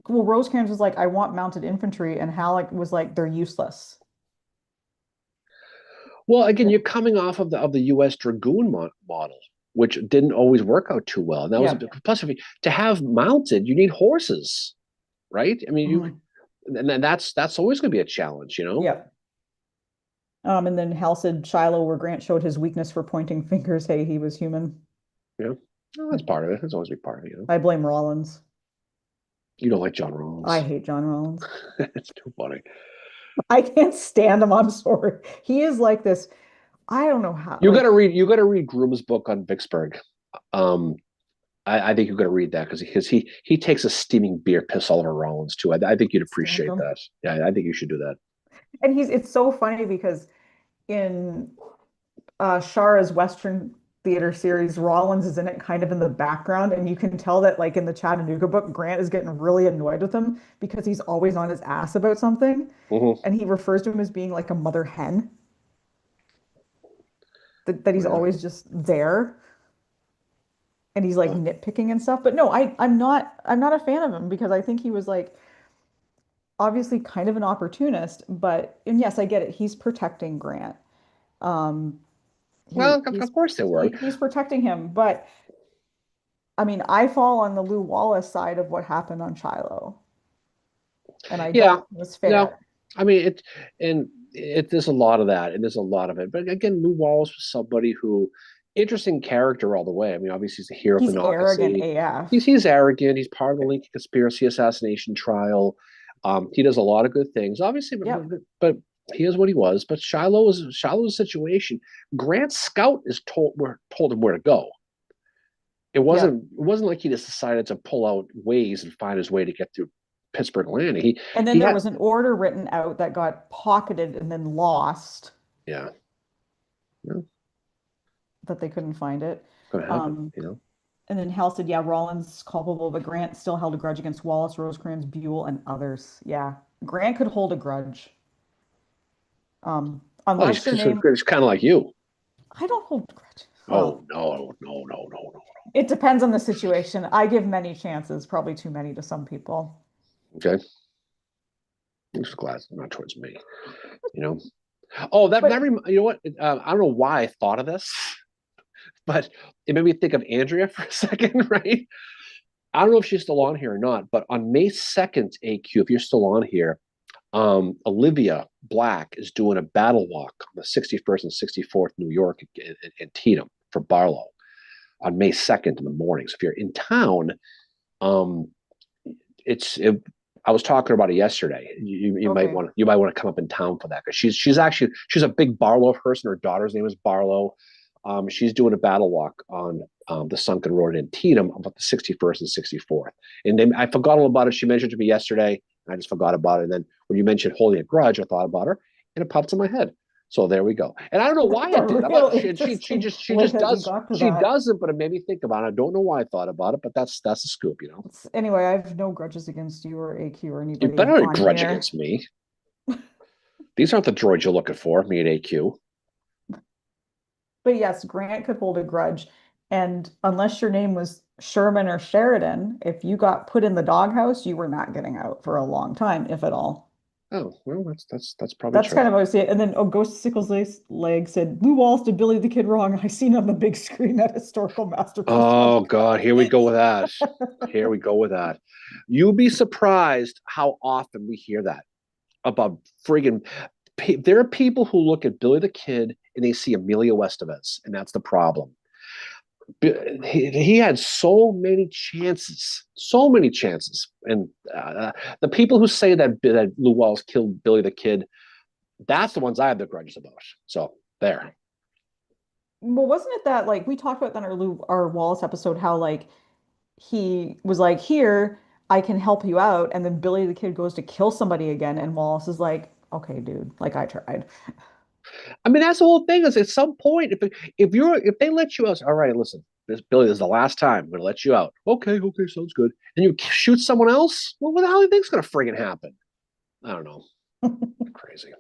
S1: well, Rosecrans was like, I want mounted infantry, and Halleck was like, they're useless.
S2: Well, again, you're coming off of the U.S. Dragoon model, which didn't always work out too well. And that was
S1: Yeah.
S2: plus if you, to have mounted, you need horses, right? I mean,
S1: Mhm.
S2: and that's always going to be a challenge, you know.
S1: Yeah. And then Hal said Shiloh, where Grant showed his weakness for pointing fingers. Hey, he was human.
S2: Yeah, well, that's part of it. That's always be part of it, you know.
S1: I blame Rollins.
S2: You don't like John
S1: I
S2: Rollins.
S1: hate John Rollins.
S2: It's too funny.
S1: I can't stand him. I'm sorry. He is like this. I don't know how.
S2: You got
S1: Like,
S2: to read. You got to read Groom's book on Vicksburg. Um, I think you got to read that because he takes a steaming beer piss all over Rollins too. I think you'd
S1: stand
S2: appreciate
S1: him.
S2: that. Yeah, I think you should do that.
S1: And it's so funny because in Shara's Western Theater series, Rollins is in it kind of in the background, and you can tell that like in the Chattanooga book, Grant is getting really annoyed with him because he's always on his ass about something,
S2: Mm-hmm.
S1: and he refers to him as being like a mother hen, that he's
S2: Yeah.
S1: always just there, and he's like
S2: Uh,
S1: nitpicking and stuff. But no, I'm not a fan of him because I think he was like obviously kind of an opportunist, but and yes, I get it. He's protecting Grant. Um, he
S2: well,
S1: he's
S2: of course they were.
S1: he's protecting him, but I mean, I fall on the Lou Wallace side of what happened on Shiloh, and I don't
S2: Yeah.
S1: think it was
S2: No,
S1: fair.
S2: I mean it. There's a lot of that, and there's a lot of it. But again, Lou Wallace was somebody who interesting character all the way. I mean, obviously he's the hero of
S1: He's arrogant
S2: Monocacy.
S1: AF.
S2: He's arrogant. He's part of the Lincoln conspiracy assassination trial. He does a lot of good things, obviously,
S1: Yep.
S2: but he is what he was. But Shiloh's situation. Grant's scout is told him where to go.
S1: Yep.
S2: It wasn't like he just decided to pull out ways and find his way to get through Pittsburgh Landing.
S1: And then
S2: He
S1: there
S2: had
S1: was an order written out that got pocketed and then lost
S2: yeah, no,
S1: that they couldn't find it.
S2: gonna happen,
S1: Um,
S2: you know.
S1: and then Hal said, yeah, Rollins is culpable, but Grant still held a grudge against Wallace, Rosecrans, Buell, and others. Yeah. Grant could hold a grudge.
S2: Oh,
S1: Unless your name,
S2: he's kind of like you.
S1: I don't hold grudges.
S2: Oh
S1: Well,
S2: no.
S1: it depends on the situation. I give many chances, probably too many to some people.
S2: Okay, I'm just glad it's not towards me. You know. Oh,
S1: But
S2: you know what? I don't know why I thought of this, but it made me think of Andrea for a second, right? I don't know if she's still on here or not, but on May 2nd, AQ, if you're still on here, Olivia Black is doing a battle walk on the 61st and 64th New York in Tatum for Barlow on May 2nd in the morning. So if you're in town, um, I was talking about it yesterday.
S1: okay.
S2: You might want to come up in town for that because she's a big Barlow person. Her daughter's name is Barlow. She's doing a battle walk on the Sunken Road in Tatum about the 61st and 64th. And then I forgot all about it. She mentioned it to me yesterday, and I just forgot about it. And then when you mentioned holding a grudge, I thought about her, and it popped in my head. So there we go. And I don't know why
S1: A
S2: it did.
S1: real
S2: She
S1: way
S2: just
S1: that you
S2: does
S1: got to
S2: she
S1: that.
S2: doesn't, but it made me think about it. I don't know why I thought about it, but that's a scoop, you know.
S1: Anyway, I have no grudges against you or AQ or
S2: You
S1: anybody
S2: better not
S1: on
S2: grudge
S1: here.
S2: against me. These aren't the droids you're looking for, me at AQ.
S1: But yes, Grant could hold a grudge. And unless your name was Sherman or Sheridan, if you got put in the doghouse, you were not getting out for a long time, if at all.
S2: Oh, well, that's probably
S1: That's
S2: true.
S1: kind of what I see it. And then, oh, Ghost of Sickles Leg said, Lou Wallace did Billy the Kid wrong. I seen it on the big screen at Historical Masterpiece
S2: Oh God, here we go
S1: Showcase.
S2: with that. Here we go with that. You'd be surprised how often we hear that about friggin' there are people who look at Billy the Kid and they see Emilio Estevez, and that's the problem. He had so many chances, and the people who say that Lou Wallace killed Billy the Kid, that's the ones I have the grudges about. So there.
S1: Well, wasn't it that like we talked about that in our Wallace episode, how like he was like, here, I can help you out. And then Billy the Kid goes to kill somebody again, and Wallace is like, okay, dude, like I tried.
S2: I mean, that's the whole thing. Is at some point, if they let you out, all right, listen, this is the last time. I'm going to let you out. Okay, okay, sounds good. And you shoot someone else. Well, what the hell do you think's going to friggin' happen? I don't know. Crazy.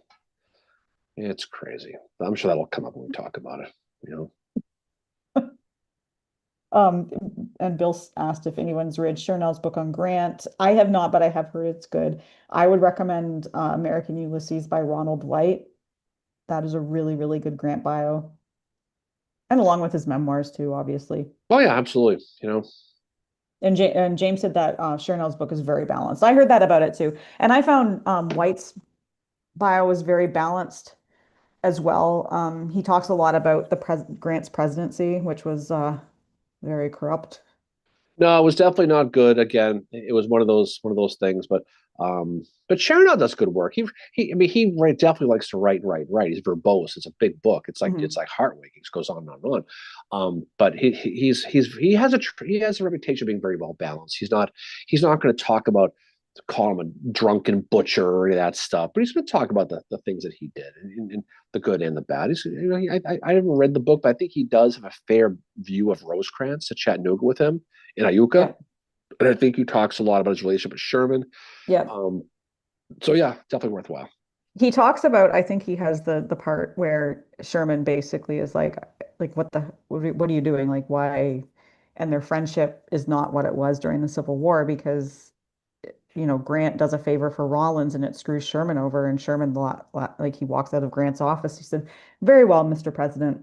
S2: It's crazy. I'm sure that'll come up when we talk about it. You know.
S1: Um, and Bill asked if anyone's read Chernow book on Grant. I have not, but I have heard it's good. I would recommend American Ulysses by Ronald White. That is a really, really good Grant bio. And along with his memoirs too, obviously.
S2: Oh yeah, absolutely. You know.
S1: And James said that Chernow book is very balanced. I heard that about it too. And I found White's bio was very balanced as well. He talks a lot about the Grant's presidency, which was very corrupt.
S2: No, it was definitely not good. Again, it was one of those things. But Chernow does good work. I mean, definitely likes to write. He's verbose. It's a big book.
S1: Mhm.
S2: It's like Heartwaking. It goes on and on and on. But he has a reputation of being very well balanced. He's not going to talk about call him a drunken butcher or any of that stuff. But he's going to talk about the things that he did and the good and the bad. I haven't read the book, but I think he does have a fair view of Rosecrans at Chattanooga with him in Iuka.
S1: Yeah.
S2: And I think he talks a lot about his relationship with Sherman.
S1: Yeah.
S2: Um, so yeah, definitely worthwhile.
S1: He talks about, I think he has the part where Sherman basically is like what are you doing? Like why? And their friendship is not what it was during the Civil War because Grant does a favor for Rollins and it screws Sherman over and Sherman like he walks out of Grant's office. He said, "Very well, Mr. President."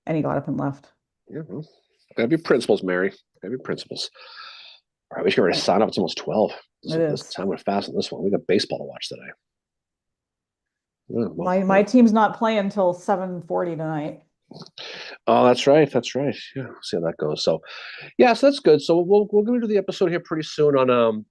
S1: And he got up and left.
S2: Yeah, well, gotta be principles, Mary. Gotta be principles. All right, we should get ready to sign up. It's almost 12. This,
S1: It
S2: this
S1: is.
S2: time went fast on this one. We got baseball to watch today. Yeah,
S1: My team's not playing till 7:40 tonight.
S2: oh, that's right. That's right. Yeah, we'll see how that goes. So, yeah, so that's good. So we'll go into the episode here pretty soon on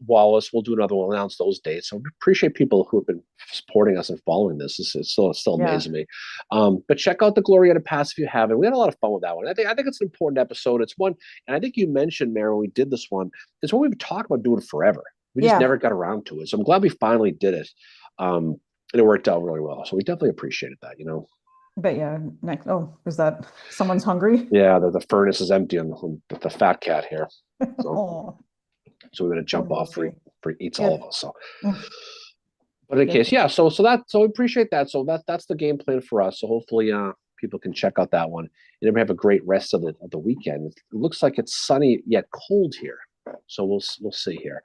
S2: Wallace. We'll do another one, announce those dates. So we appreciate people who have been supporting us and following this. It's still
S1: Yeah.
S2: amazing me. But check out the Glorieta Pass if you haven't. We had a lot of fun with that one. I think it's an important episode. It's one, and I think you mentioned, Mary, when we did this one, it's one we've talked about doing forever. We just
S1: Yeah.
S2: never got around to it. So I'm glad we finally did it. And it worked out really well. So we definitely appreciated that.
S1: But yeah, next. Oh, is that someone's hungry?
S2: Yeah, the furnace is empty on the fat cat here. So
S1: Oh,
S2: so we're gonna
S1: poor
S2: jump off for
S1: Mosby.
S2: for eats all
S1: Yeah.
S2: of us. So
S1: Mm,
S2: but in
S1: yeah.
S2: case, yeah, so we appreciate that. So that's the game plan for us. So hopefully people can check out that one. And then we have a great rest of the weekend. It looks like it's sunny yet cold here. So we'll see here.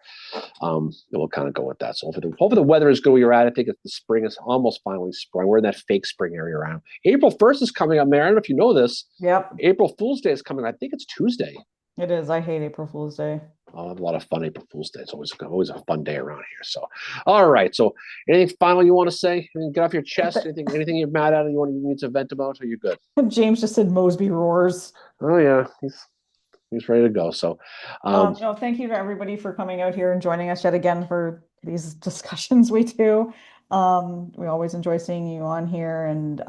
S2: And we'll kind of go with that. So hopefully the weather is good where you're at. I think the spring is almost finally spring. We're in that fake spring area around. April 1st is coming up, Mary. I don't know if you know this.
S1: Yep,
S2: April Fool's Day is coming. I think it's Tuesday.
S1: it is. I hate April Fool's Day.
S2: I'll have a lot of fun April Fool's Day. It's always a fun day around here. So, all right. So, anything final you want to say? Get off your chest. Anything you're mad at? You need to vent about? Or are you good?
S1: James just said Mosby roars.
S2: Oh yeah, he's ready to go. So,
S1: Thank you to everybody for coming out here and joining us yet again for these discussions we do. We always enjoy seeing you on here and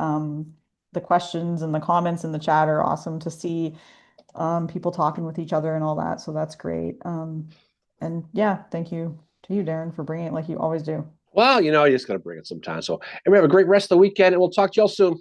S1: the questions and the comments in the chat are awesome to see people talking with each other and all that. So that's great. And yeah, thank you to you, Darren, for bringing it like you always do.
S2: well, you just got to bring it sometime. So, and we have a great rest of the weekend, and we'll talk to y'all soon.